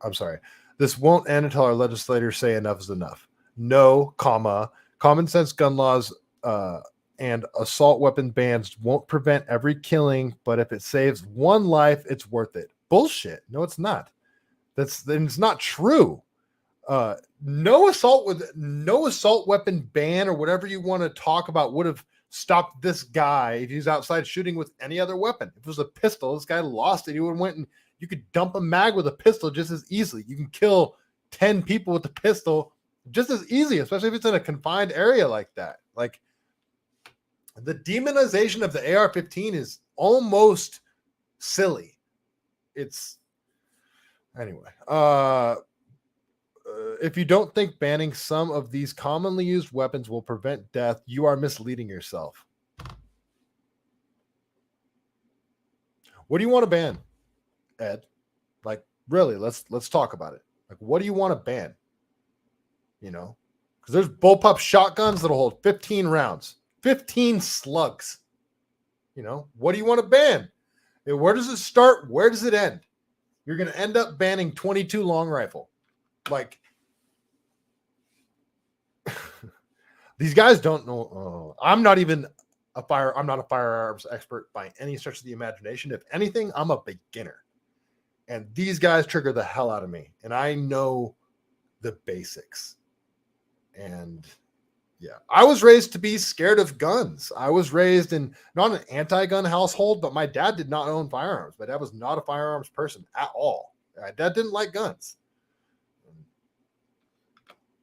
I'm sorry. This won't end until our legislators say enough is enough. No, common sense gun laws and assault weapon bans won't prevent every killing, but if it saves 1 life, it's worth it. Bullshit. No, it's not. It's not true. No assault weapon ban or whatever you want to talk about would have stopped this guy if he's outside shooting with any other weapon. If it was a pistol, this guy lost it. He would have went and you could dump a mag with a pistol just as easily. You can kill 10 people with a pistol just as easy, especially if it's in a confined area like that. Like, the demonization of the AR-15 is almost silly. It's anyway. If you don't think banning some of these commonly used weapons will prevent death, you are misleading yourself. What do you want to ban, Ed? Like, really, let's talk about it. Like, what do you want to ban? You know, because there's bullpup shotguns that'll hold 15 rounds. 15 slugs. You know, what do you want to ban? Where does it start? Where does it end? You're going to end up banning 22 long rifle. Like, these guys don't know. I'm not a firearms expert by any stretch of the imagination. If anything, I'm a beginner. And these guys trigger the hell out of me. And I know the basics. And yeah, I was raised to be scared of guns. I was raised in not an anti-gun household, but my dad did not own firearms. My dad was not a firearms person at all. My dad didn't like guns.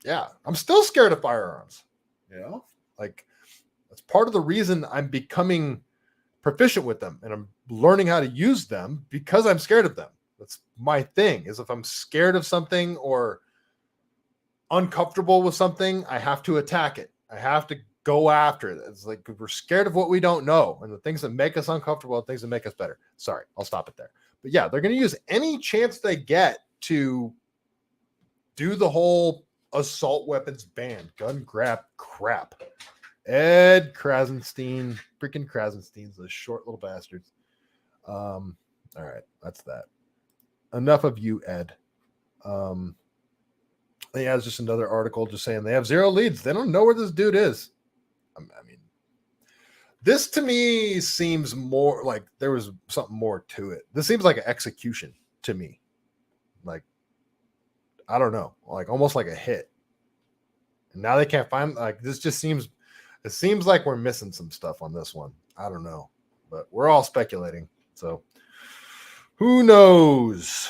Yeah, I'm still scared of firearms. You know, like that's part of the reason I'm becoming proficient with them and I'm learning how to use them because I'm scared of them. That's my thing, is if I'm scared of something or uncomfortable with something, I have to attack it. I have to go after it. It's like we're scared of what we don't know and the things that make us uncomfortable and things that make us better. Sorry, I'll stop it there. But yeah, they're going to use any chance they get to do the whole assault weapons ban, gun grab crap. Ed Krasenstein, freaking Krasenstein's those short little bastards. All right, that's that. Enough of you, Ed. Yeah, it's just another article just saying they have 0 leads. They don't know where this dude is. I mean, this to me seems more like there was something more to it. This seems like an execution to me. Like, I don't know, like almost like a hit. And now they can't find, like, this just seems, it seems like we're missing some stuff on this one. I don't know, but we're all speculating. So who knows?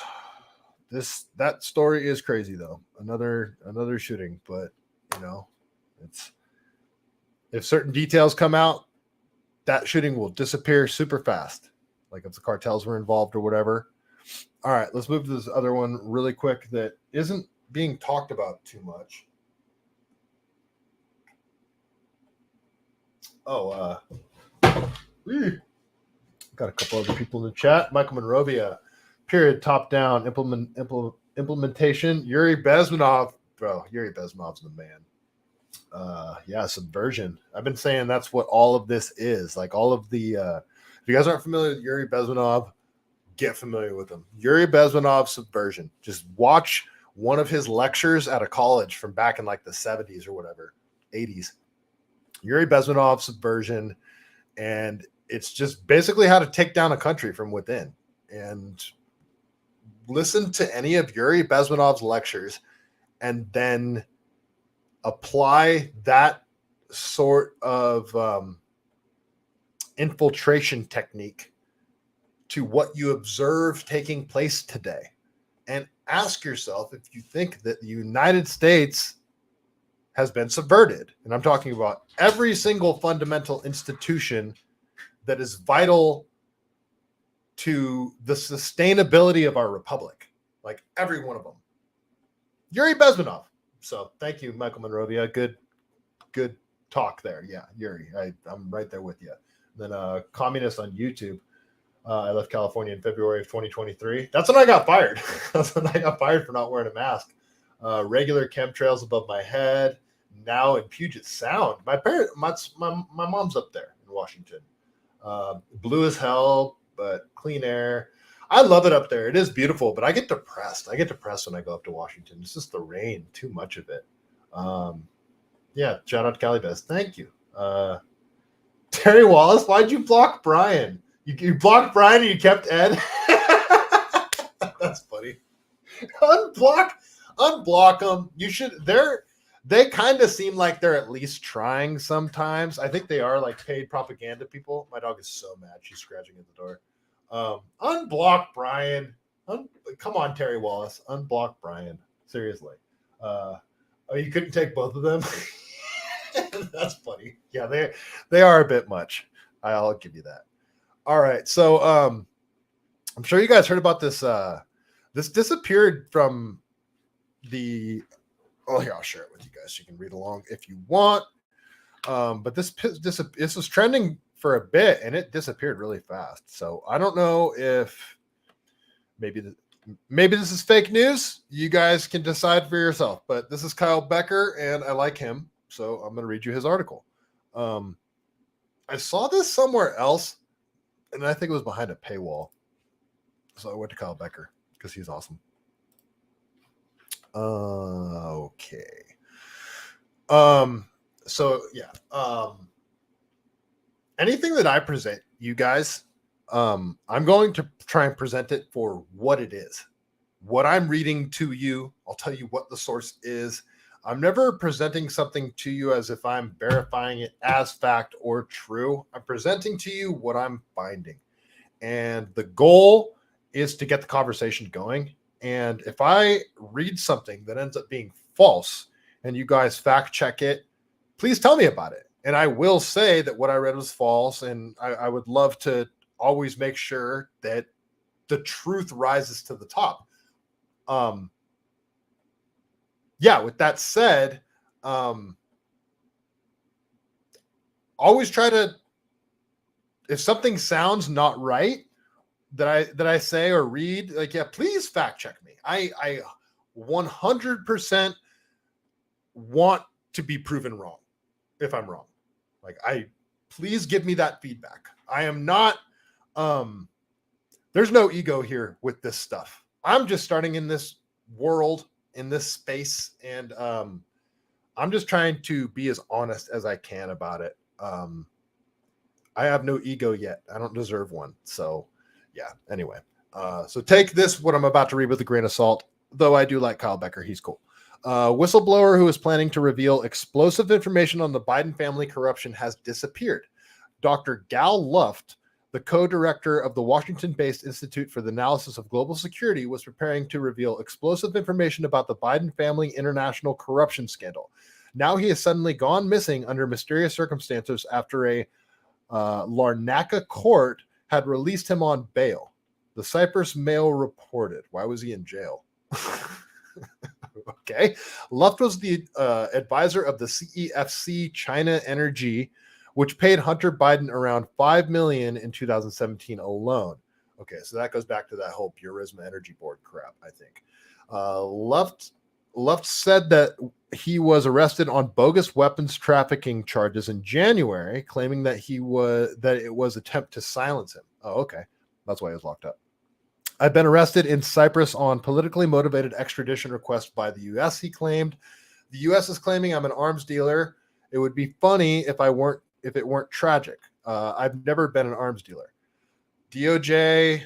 That story is crazy though. Another shooting, but you know, it's, if certain details come out, that shooting will disappear super fast. Like if the cartels were involved or whatever. All right, let's move to this other one really quick that isn't being talked about too much. Oh, got a couple other people in the chat. Michael Monrovia, period, top down implementation. Yuri Bezmenov, bro. Yuri Bezmenov's the man. Yeah, subversion. I've been saying that's what all of this is. Like all of the, if you guys aren't familiar with Yuri Bezmenov, get familiar with him. Yuri Bezmenov, subversion. Just watch one of his lectures at a college from back in like the 70s or whatever, 80s. Yuri Bezmenov, subversion. And it's just basically how to take down a country from within. And listen to any of Yuri Bezmenov's lectures and then apply that sort of infiltration technique to what you observe taking place today. and ask yourself if you think that the United States has been subverted. And I'm talking about every single fundamental institution that is vital to the sustainability of our republic, like every one of them. Yuri Bezmenov. So thank you, Michael Monrovia. Good talk there. Yeah, Yuri, I'm right there with you. Then communist on YouTube. I left California in February of 2023. That's when I got fired. That's when I got fired for not wearing a mask. Regular chemtrails above my head. Now in Puget Sound. My mom's up there in Washington. Blue as hell, but clean air. I love it up there. It is beautiful, but I get depressed. I get depressed when I go up to Washington. It's just the rain, too much of it. Yeah, shout out to CaliBased. Thank you. Terry Wallace, why'd you block Brian? You blocked Brian and you kept Ed? That's funny. Unblock them. You should. They kind of seem like they're at least trying sometimes. I think they are like paid propaganda people. My dog is so mad. She's scratching at the door. Unblock Brian. Come on, Terry Wallace. Unblock Brian. Seriously. Oh, you couldn't take both of them? That's funny. Yeah, they are a bit much. I'll give you that. All right. So I'm sure you guys heard about this. This disappeared from the... Oh, here, I'll share it with you guys. You can read along if you want. But this was trending for a bit, and it disappeared really fast. So I don't know if maybe this is fake news. You guys can decide for yourself. But this is Kyle Becker, and I like him. So I'm going to read you his article. I saw this somewhere else, and I think it was behind a paywall. So I went to Kyle Becker because he's awesome. Okay. So yeah. Anything that I present you guys, I'm going to try and present it for what it is. What I'm reading to you, I'll tell you what the source is. I'm never presenting something to you as if I'm verifying it as fact or true. I'm presenting to you what I'm finding. And the goal is to get the conversation going. And if I read something that ends up being false and you guys fact check it, please tell me about it. And I will say that what I read was false. And I would love to always make sure that the truth rises to the top. Yeah, with that said, always try to, if something sounds not right, that I say or read, like, yeah, please fact check me. I 100% want to be proven wrong if I'm wrong. Like, please give me that feedback. I am not, there's no ego here with this stuff. I'm just starting in this world, in this space, and I'm just trying to be as honest as I can about it. I have no ego yet. I don't deserve one. So yeah, anyway. So take this, what I'm about to read, with a grain of salt, though I do like Kyle Becker. He's cool. Whistleblower who is planning to reveal explosive information on the Biden family corruption has disappeared. Dr. Gal Luft, the co-director of the Washington-based Institute for the Analysis of Global Security, was preparing to reveal explosive information about the Biden family international corruption scandal. Now he has suddenly gone missing under mysterious circumstances after a Larnaca court had released him on bail. The Cyprus Mail reported. Why was he in jail? Okay. Luft was the advisor of the CEFC China Energy, which paid Hunter Biden around $5 million in 2017 alone. Okay, so that goes back to that whole Burisma Energy Board crap, I think. Luft said that he was arrested on bogus weapons trafficking charges in January, claiming that it was attempt to silence him. Oh, okay. That's why he was locked up. I've been arrested in Cyprus on politically motivated extradition request by the U.S., he claimed. The U.S. is claiming I'm an arms dealer. It would be funny if it weren't tragic. I've never been an arms dealer. DOJ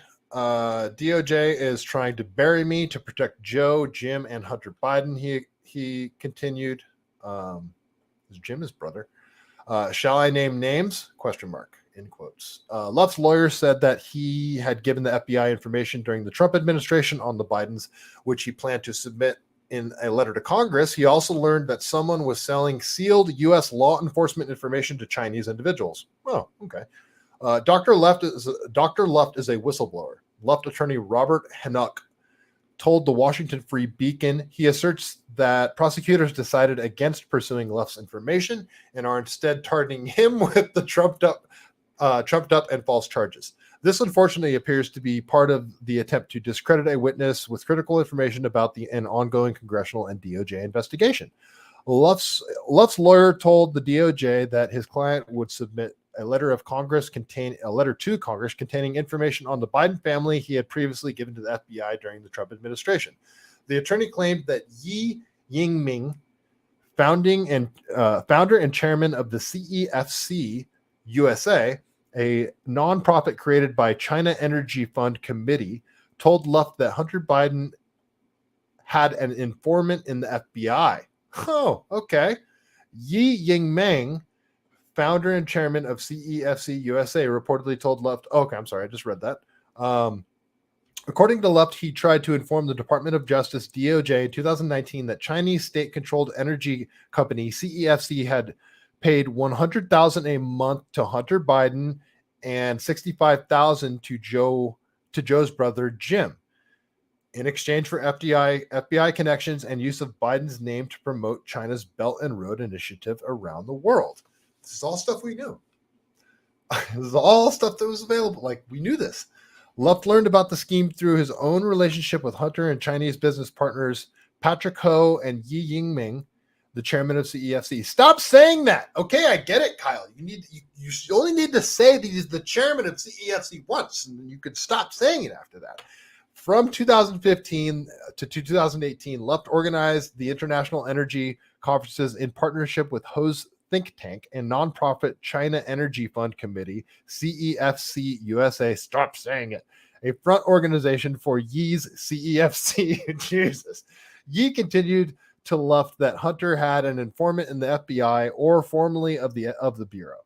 is trying to bury me to protect Joe, Jim, and Hunter Biden. He continued. Is Jim his brother? Shall I name names? ? in quotes. Luft's lawyer said that he had given the FBI information during the Trump administration on the Bidens, which he planned to submit in a letter to Congress. He also learned that someone was selling sealed U.S. law enforcement information to Chinese individuals. Oh, okay. Dr. Luft is a whistleblower. Luft attorney Robert Hennock told the Washington Free Beacon he asserts that prosecutors decided against pursuing Luft's information and are instead targeting him with the trumped up and false charges. This unfortunately appears to be part of the attempt to discredit a witness with critical information about an ongoing congressional and DOJ investigation. Luft's lawyer told the DOJ that his client would submit a letter to Congress containing information on the Biden family he had previously given to the FBI during the Trump administration. The attorney claimed that Yi Yingming, founder and chairman of the CEFC USA, a nonprofit created by China Energy Fund Committee, told Luft that Hunter Biden had an informant in the FBI. Oh, okay. Yi Yingming, founder and chairman of CEFC USA, reportedly told Luft, okay, I'm sorry, I just read that. According to Luft, he tried to inform the Department of Justice, DOJ, in 2019 that Chinese state-controlled energy company CEFC had paid $100,000 a month to Hunter Biden and $65,000 to Joe's brother Jim in exchange for FBI connections and use of Biden's name to promote China's Belt and Road Initiative around the world. This is all stuff we knew. This is all stuff that was available. Like, we knew this. Luft learned about the scheme through his own relationship with Hunter and Chinese business partners Patrick Ho and Yi Yingming, the chairman of CEFC. Stop saying that. Okay, I get it, Kyle. You only need to say that he's the chairman of CEFC once, and you could stop saying it after that. From 2015 to 2018, Luft organized the international energy conferences in partnership with Ho's think tank and nonprofit China Energy Fund Committee, CEFC USA. Stop saying it. A front organization for Yi's CEFC. Jesus. Yi continued to Luft that Hunter had an informant in the FBI or formerly of the Bureau.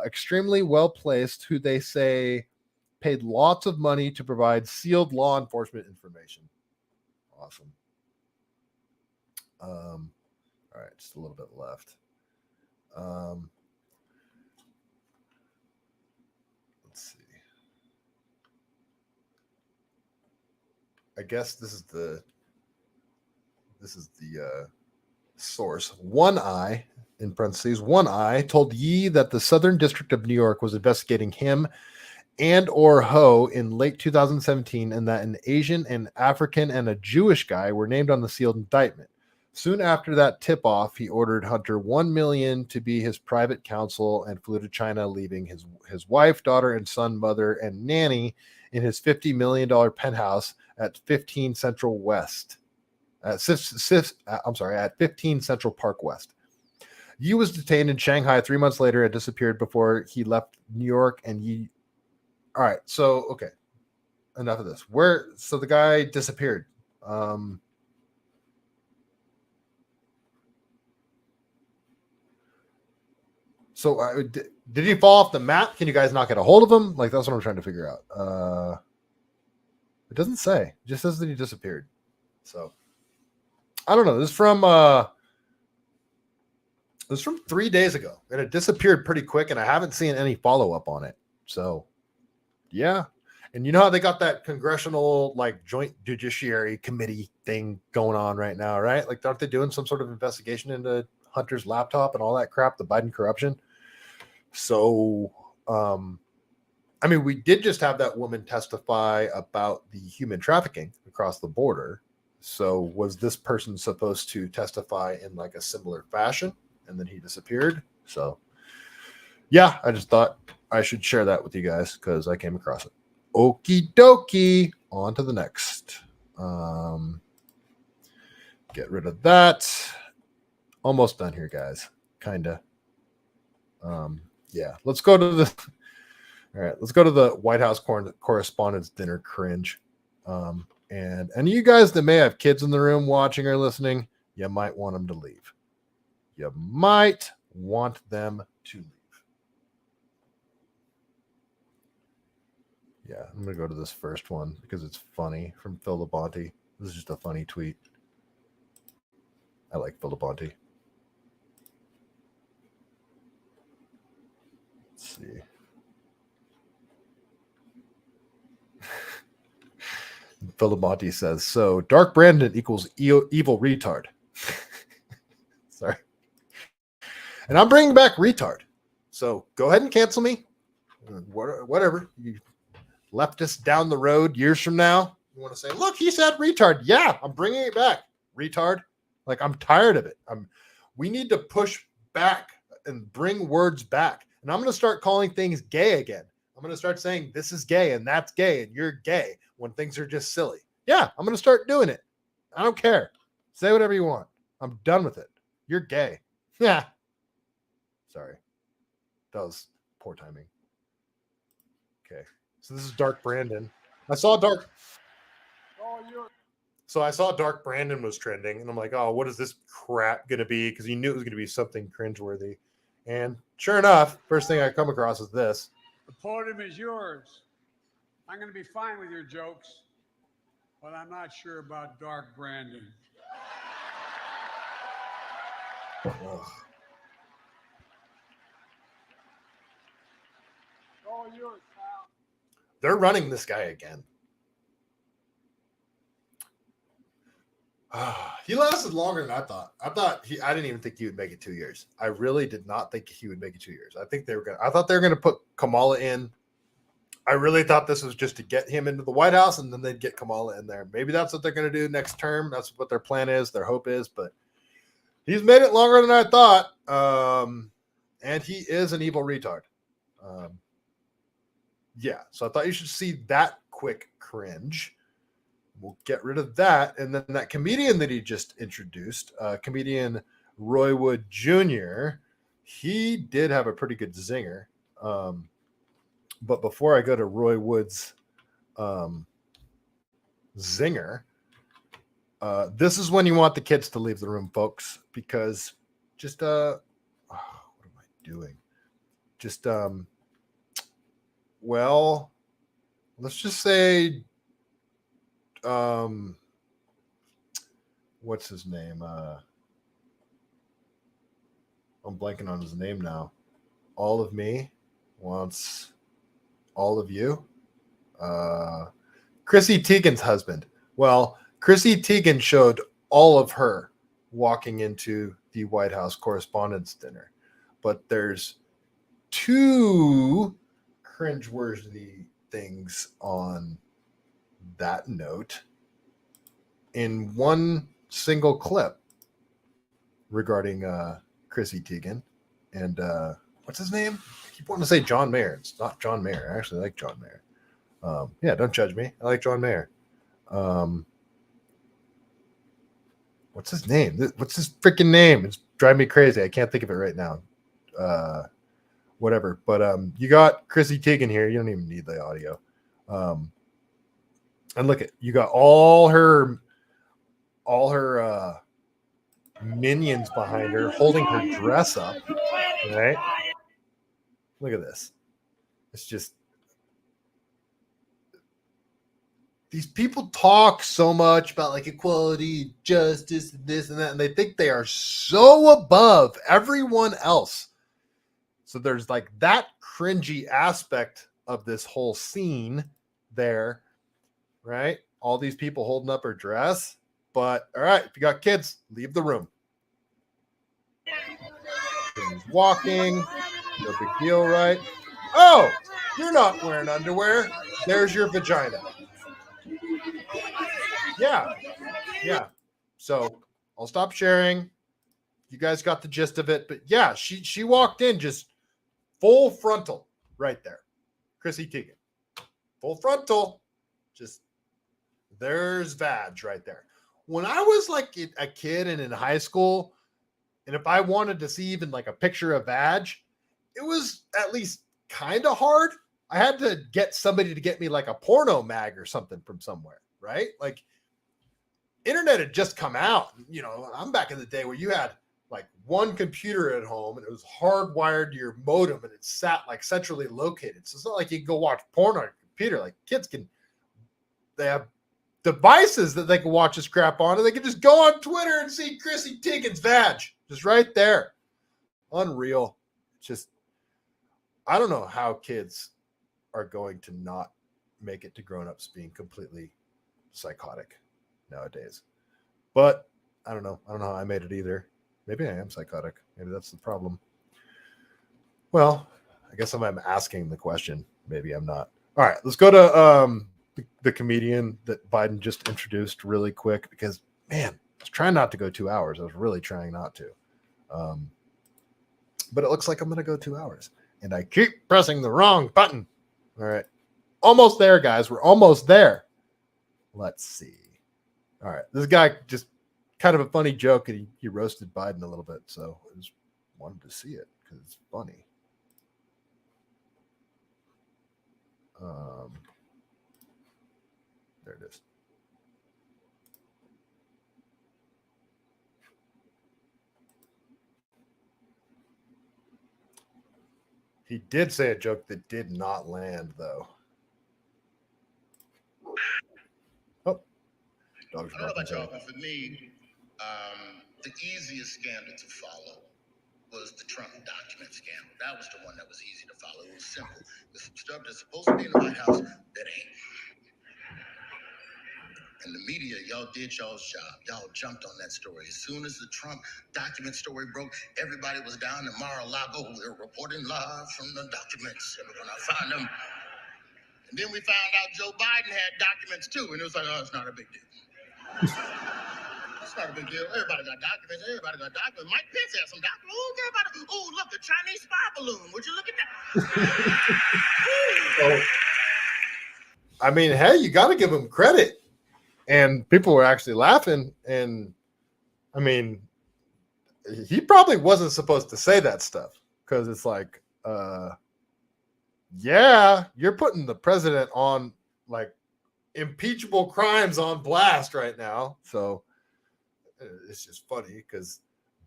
Extremely well placed, who they say paid lots of money to provide sealed law enforcement information. Awesome. All right, just a little bit left. Let's see. I guess this is the source. One Eye, in parentheses, One Eye told Yi that the Southern District of New York was investigating him and or Ho in late 2017, and that an Asian, an African, and a Jewish guy were named on the sealed indictment. Soon after that tip-off, he ordered Hunter $1 million to be his private counsel and flew to China, leaving his wife, daughter, and son, mother, and nanny in his $50 million penthouse at 15 Central West. At 15 Central Park West. Yi was detained in Shanghai 3 months later and disappeared before he left New York. And Yi. All right, so okay, enough of this. So the guy disappeared. So did he fall off the map? Can you guys not get a hold of him? Like, that's what I'm trying to figure out. It doesn't say. It just says that he disappeared. So I don't know. This is from 3 days ago, and it disappeared pretty quick, and I haven't seen any follow-up on it. So yeah. And you know how they got that congressional, like, joint judiciary committee thing going on right now, right? Like, aren't they doing some sort of investigation into Hunter's laptop and all that crap, the Biden corruption? So, I mean, we did just have that woman testify about the human trafficking across the border. So was this person supposed to testify in like a similar fashion, and then he disappeared? So yeah, I just thought I should share that with you guys because I came across it. Okie dokie. On to the next. Get rid of that. Almost done here, guys. Kinda. Yeah. Let's go to the. All right. Let's go to the White House Correspondents' Dinner cringe. And any of you guys that may have kids in the room watching or listening, you might want them to leave. You might want them to leave. Yeah, I'm going to go to this first one because it's funny from Phil Labonte. This is just a funny tweet. I like Phil Labonte. Let's see. Phil Labonte says, so Dark Brandon equals evil retard. Sorry. And I'm bringing back retard. So go ahead and cancel me. Whatever. You leftists down the road years from now, you want to say, look, he said retard. Yeah, I'm bringing it back. Retard. Like, I'm tired of it. We need to push back and bring words back. And I'm going to start calling things gay again. I'm going to start saying this is gay and that's gay and you're gay when things are just silly. Yeah, I'm going to start doing it. I don't care. Say whatever you want. I'm done with it. You're gay. Yeah. Sorry. That was poor timing. Okay. So this is Dark Brandon. I saw Dark Brandon was trending, and I'm like, oh, what is this crap going to be? Because you knew it was going to be something cringeworthy. And sure enough, first thing I come across is this. The podium is yours. I'm going to be fine with your jokes, but I'm not sure about Dark Brandon. Ugh. All yours, pal. They're running this guy again. He lasted longer than I thought. I didn't even think he would make it 2 years. I really did not think he would make it 2 years. I thought they were gonna put Kamala in. I really thought this was just to get him into the White House and then they'd get Kamala in there. Maybe that's what they're gonna do next term. That's what their plan is, their hope is, but he's made it longer than I thought. And he is an evil retard. Yeah, so I thought you should see that quick cringe. We'll get rid of that. And then that comedian that he just introduced, comedian Roy Wood Jr., he did have a pretty good zinger. But before I go to Roy Wood's zinger, this is when you want the kids to leave the room, folks, because just, what am I doing? Just, well, let's just say, what's his name? I'm blanking on his name now. All of me wants all of you. Chrissy Teigen's husband. Well, Chrissy Teigen showed all of her walking into the White House Correspondents' Dinner, but there's two cringeworthy things on that note in one single clip regarding Chrissy Teigen and what's his name? I keep wanting to say John Mayer. It's not John Mayer. I actually like John Mayer. Yeah, don't judge me. I like John Mayer. What's his name? What's his freaking name? It's driving me crazy. I can't think of it right now. Whatever. But you got Chrissy Teigen here. You don't even need the audio. And look at, you got all her minions behind her holding her dress up, right? Look at this. It's just, these people talk so much about like equality, justice, this and that, and they think they are so above everyone else. So there's like that cringy aspect of this whole scene there, right? All these people holding up her dress. But all right, if you got kids, leave the room. She's walking, no big deal, right? Oh, you're not wearing underwear. There's your vagina. Yeah. So I'll stop sharing. You guys got the gist of it. But yeah, she walked in just full frontal right there. Chrissy Teigen. Full frontal. Just there's vag right there. When I was like a kid and in high school, and if I wanted to see even like a picture of vag, it was at least kind of hard. I had to get somebody to get me like a porno mag or something from somewhere, right? Like internet had just come out. You know, I'm back in the day where you had like one computer at home and it was hardwired to your modem and it sat like centrally located. So it's not like you could go watch porn on your computer. Like kids they have devices that they can watch this crap on, and they can just go on Twitter and see Chrissy Teigen's vag just right there. Unreal. Just, I don't know how kids are going to not make it to grown-ups being completely psychotic nowadays. But I don't know how I made it either. Maybe I am psychotic. Maybe that's the problem. Well, I guess I'm asking the question. Maybe I'm not. All right, let's go to the comedian that Biden just introduced really quick, because, man, I was trying not to go 2 hours. I was really trying not to. But it looks like I'm going to go 2 hours. And I keep pressing the wrong button. All right. Almost there, guys. We're almost there. Let's see. All right. This guy just kind of a funny joke, and he roasted Biden a little bit. So I just wanted to see it because it's funny. There it is. He did say a joke that did not land, though. Oh, dogs I don't know about y'all, but for me, the easiest scandal to follow was the Trump document scandal. That was the one that was easy to follow. It was simple. There's some stuff that's supposed to be in the White House that ain't. And the media, y'all did y'all's job. Y'all jumped on that story. As soon as the Trump document story broke, everybody was down in Mar-a-Lago. We're reporting live from the documents, and we're going to find them. And then we found out Joe Biden had documents too, and it was like, oh, it's not a big deal. It's not a big deal. Everybody got documents. Everybody got documents. Mike Pence had some documents. Oh, everybody. Oh, look, a Chinese spy balloon. Would you look at that? Oh. I mean, hey, you got to give him credit. And people were actually laughing. And I mean, he probably wasn't supposed to say that stuff, because it's like, yeah, you're putting the president on like impeachable crimes on blast right now. So it's just funny because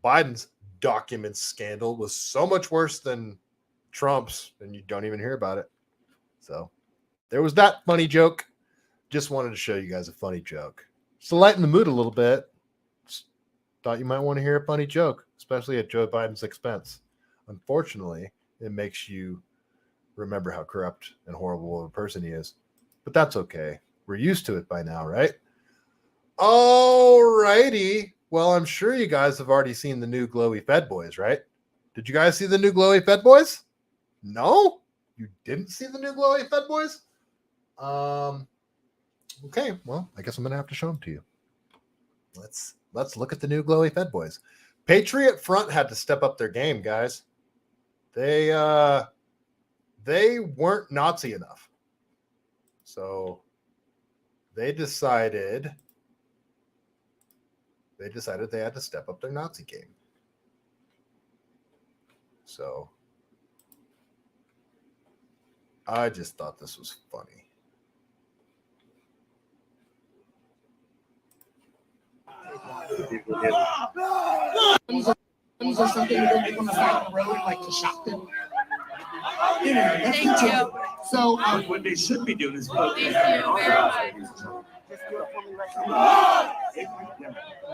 Biden's documents scandal was so much worse than Trump's, and you don't even hear about it. So there was that funny joke. Just wanted to show you guys a funny joke. Just to lighten the mood a little bit. Just thought you might want to hear a funny joke, especially at Joe Biden's expense. Unfortunately, it makes you remember how corrupt and horrible of a person he is. But that's okay. We're used to it by now, right? All righty. Well, I'm sure you guys have already seen the new glowy Fed boys, right? Did you guys see the new glowy Fed boys? No? You didn't see the new glowy Fed boys? Okay, well, I guess I'm going to have to show them to you. Let's look at the new glowy Fed boys. Patriot Front had to step up their game, guys. They weren't Nazi enough. So they decided they had to step up their Nazi game. So I just thought this was funny. Or something you don't on the side of the road, like to shock them. You know, that's the joke. So what they should be doing is voting.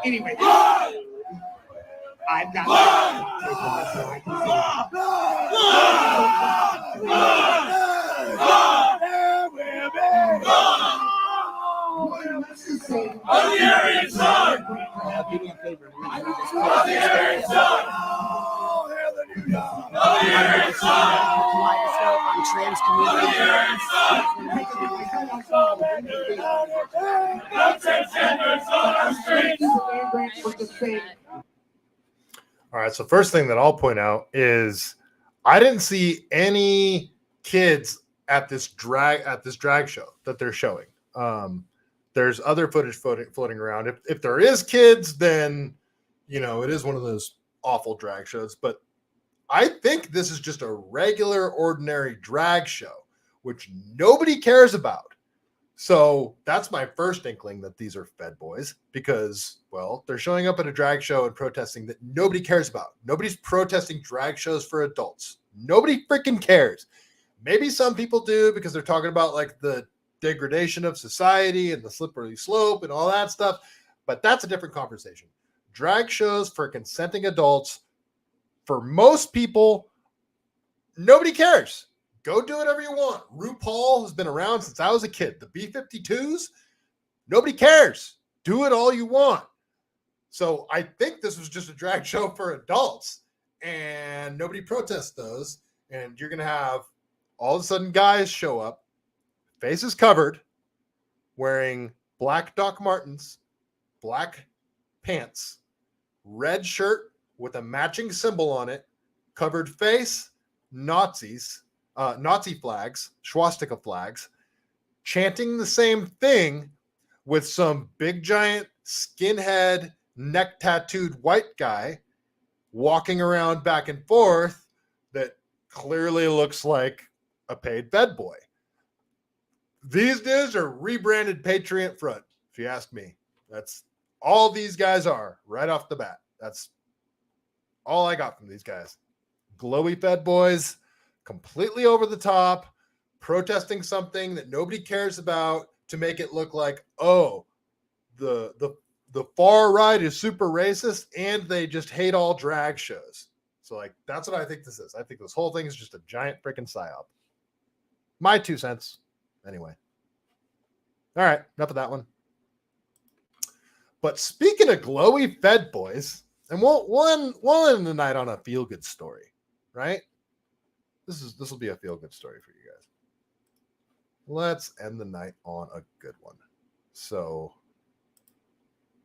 Anyway, I've got All right, so first thing that I'll point out is I didn't see any kids at this drag show that they're showing. There's other footage floating around. If there is kids, then you know it is one of those awful drag shows. But I think this is just a regular, ordinary drag show, which nobody cares about. So that's my first inkling that these are Fed boys because, well, they're showing up at a drag show and protesting that nobody cares about. Nobody's protesting drag shows for adults. Nobody freaking cares. Maybe some people do because they're talking about like the degradation of society and the slippery slope and all that stuff. But that's a different conversation. Drag shows for consenting adults, for most people, nobody cares. Go do whatever you want. RuPaul has been around since I was a kid. The B-52s, nobody cares. Do it all you want. So I think this was just a drag show for adults, and nobody protests those. And you're going to have all of a sudden guys show up, faces covered, wearing black Doc Martens, black pants, red shirt with a matching symbol on it, covered face, Nazis, Nazi flags, swastika flags, chanting the same thing with some big giant skinhead, neck tattooed white guy walking around back and forth that clearly looks like a paid Fed boy. These dudes are rebranded Patriot Front, if you ask me. That's all these guys are right off the bat. That's all I got from these guys. Glowy Fed boys, completely over the top, protesting something that nobody cares about to make it look like, oh, the far right is super racist and they just hate all drag shows. So like, that's what I think this is. I think this whole thing is just a giant freaking psyop. My 2 cents. Anyway. All right, enough of that one. But speaking of glowy Fed boys, and we'll end the night on a feel-good story, right? This will be a feel-good story for you guys. Let's end the night on a good one. So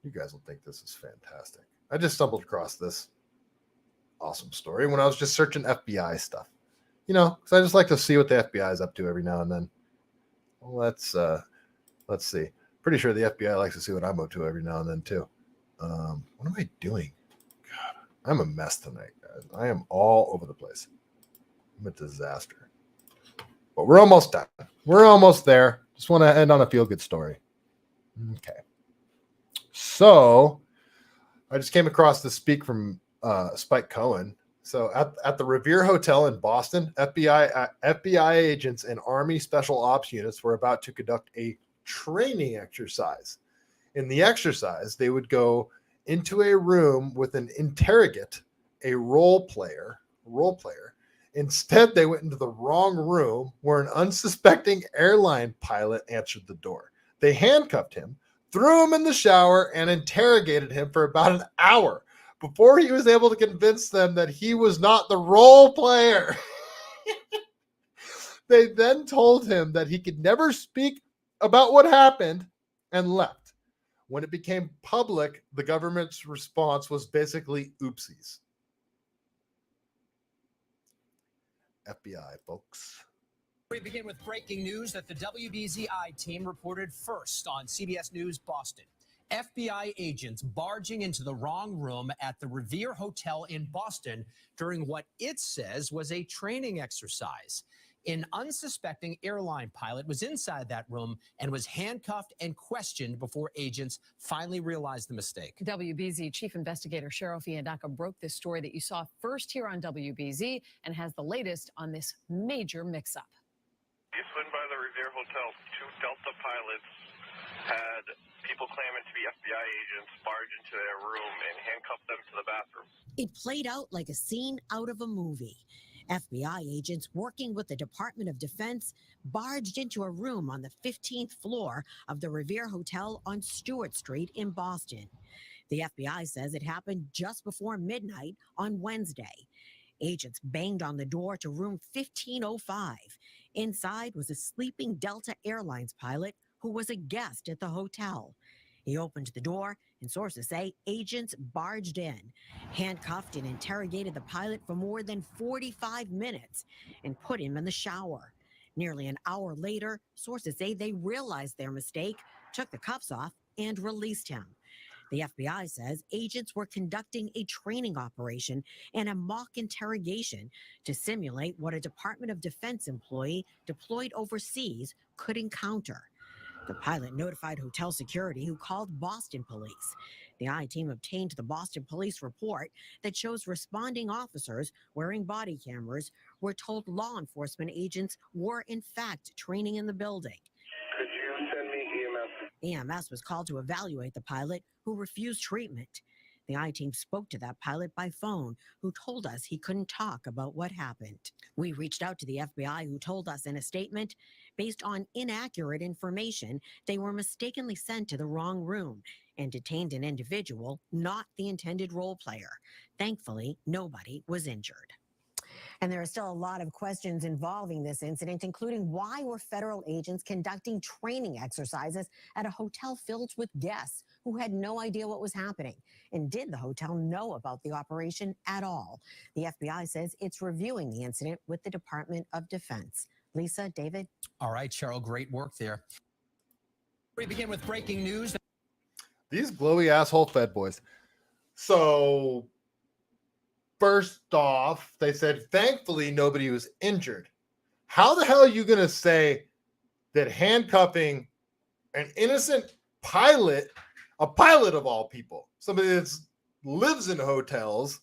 you guys will think this is fantastic. I just stumbled across this awesome story when I was just searching FBI stuff. You know, because I just like to see what the FBI is up to every now and then. Let's see. Pretty sure the FBI likes to see what I'm up to every now and then too. What am I doing? God, I'm a mess tonight, guys. I am all over the place. I'm a disaster. But we're almost done. We're almost there. Just want to end on a feel-good story. Okay. So I just came across this speak from Spike Cohen. So at the Revere Hotel in Boston, FBI agents and Army Special Ops units were about to conduct a training exercise. In the exercise, they would go into a room with an interrogate, a role player. Instead, they went into the wrong room where an unsuspecting airline pilot answered the door. They handcuffed him, threw him in the shower, and interrogated him for about an hour before he was able to convince them that he was not the role player. They then told him that he could never speak about what happened and left. When it became public, the government's response was basically oopsies. FBI, folks. We begin with breaking news that the WBZI team reported first on CBS News Boston. FBI agents barging into the wrong room at the Revere Hotel in Boston during what it says was a training exercise. An unsuspecting airline pilot was inside that room and was handcuffed and questioned before agents finally realized the mistake. WBZ Chief Investigator Cheryl Fiandaca broke this story that you saw first here on WBZ and has the latest on this major mix-up. Eastland by the Revere Hotel, 2 Delta pilots had people claiming to be FBI agents barge into their room and handcuff them to the bathroom. It played out like a scene out of a movie. FBI agents working with the Department of Defense barged into a room on the 15th floor of the Revere Hotel on Stewart Street in Boston. The FBI says it happened just before midnight on Wednesday. Agents banged on the door to room 1505. Inside was a sleeping Delta Airlines pilot who was a guest at the hotel. He opened the door, and sources say agents barged in, handcuffed and interrogated the pilot for more than 45 minutes and put him in the shower. Nearly an hour later, sources say they realized their mistake, took the cuffs off, and released him. The FBI says agents were conducting a training operation and a mock interrogation to simulate what a Department of Defense employee deployed overseas could encounter. The pilot notified hotel security, who called Boston police. The I-team obtained the Boston police report that shows responding officers wearing body cameras were told law enforcement agents were in fact training in the building. Could you send me EMS? EMS was called to evaluate the pilot, who refused treatment. The I-team spoke to that pilot by phone, who told us he couldn't talk about what happened. We reached out to the FBI, who told us in a statement, based on inaccurate information, they were mistakenly sent to the wrong room and detained an individual, not the intended role player. Thankfully, nobody was injured. And there are still a lot of questions involving this incident, including why were federal agents conducting training exercises at a hotel filled with guests who had no idea what was happening? And did the hotel know about the operation at all? The FBI says it's reviewing the incident with the Department of Defense. Lisa, David? All right, Cheryl, great work there. We begin with breaking news. These glowy asshole Fed boys. So, first off, they said, thankfully, nobody was injured. How the hell are you going to say that handcuffing an innocent pilot, a pilot of all people, somebody that lives in hotels?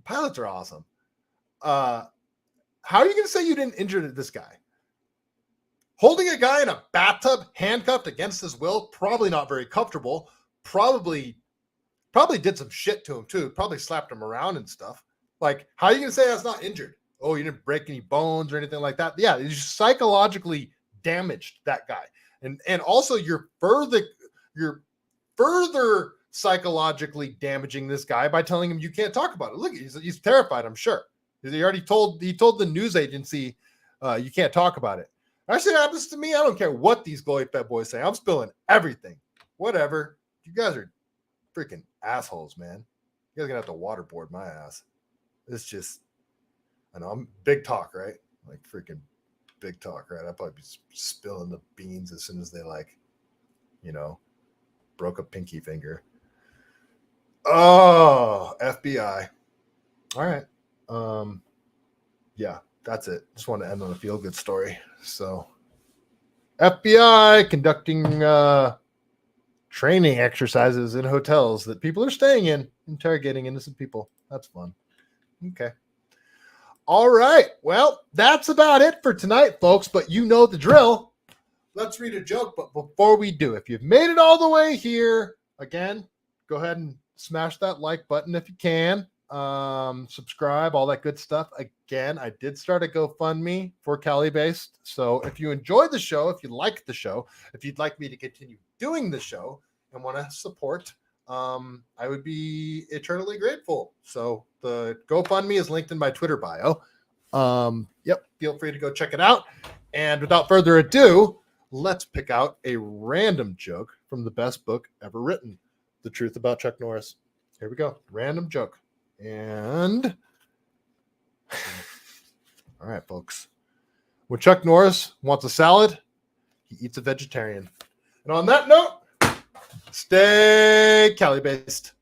Pilots are awesome. How are you going to say you didn't injure this guy? Holding a guy in a bathtub, handcuffed against his will, probably not very comfortable. Probably did some shit to him too. Probably slapped him around and stuff. Like, how are you going to say that's not injured? Oh, you didn't break any bones or anything like that. Yeah, you psychologically damaged that guy. And also you're further psychologically damaging this guy by telling him you can't talk about it. Look, he's terrified, I'm sure. He told the news agency you can't talk about it. That shit happens to me. I don't care what these glowy Fed boys say. I'm spilling everything. Whatever. You guys are freaking assholes, man. You guys are gonna have to waterboard my ass. It's just, I know I'm big talk, right? Like freaking big talk, right? I'll probably be spilling the beans as soon as they broke a pinky finger. Oh, FBI. All right. Yeah, that's it. Just want to end on a feel-good story. So, FBI conducting training exercises in hotels that people are staying in, interrogating innocent people. That's fun. Okay. All right. Well, that's about it for tonight, folks, but you know the drill. Let's read a joke, but before we do, if you've made it all the way here, again, go ahead and smash that like button if you can. Subscribe, all that good stuff. Again, I did start a GoFundMe for CaliBased. So if you enjoyed the show, if you liked the show, if you'd like me to continue doing the show and want to support, I would be eternally grateful. So the GoFundMe is linked in my Twitter bio. Yep, feel free to go check it out. And without further ado, let's pick out a random joke from the best book ever written, The Truth About Chuck Norris. Here we go. Random joke. And all right, folks. When Chuck Norris wants a salad, he eats a vegetarian. And on that note, stay CaliBased.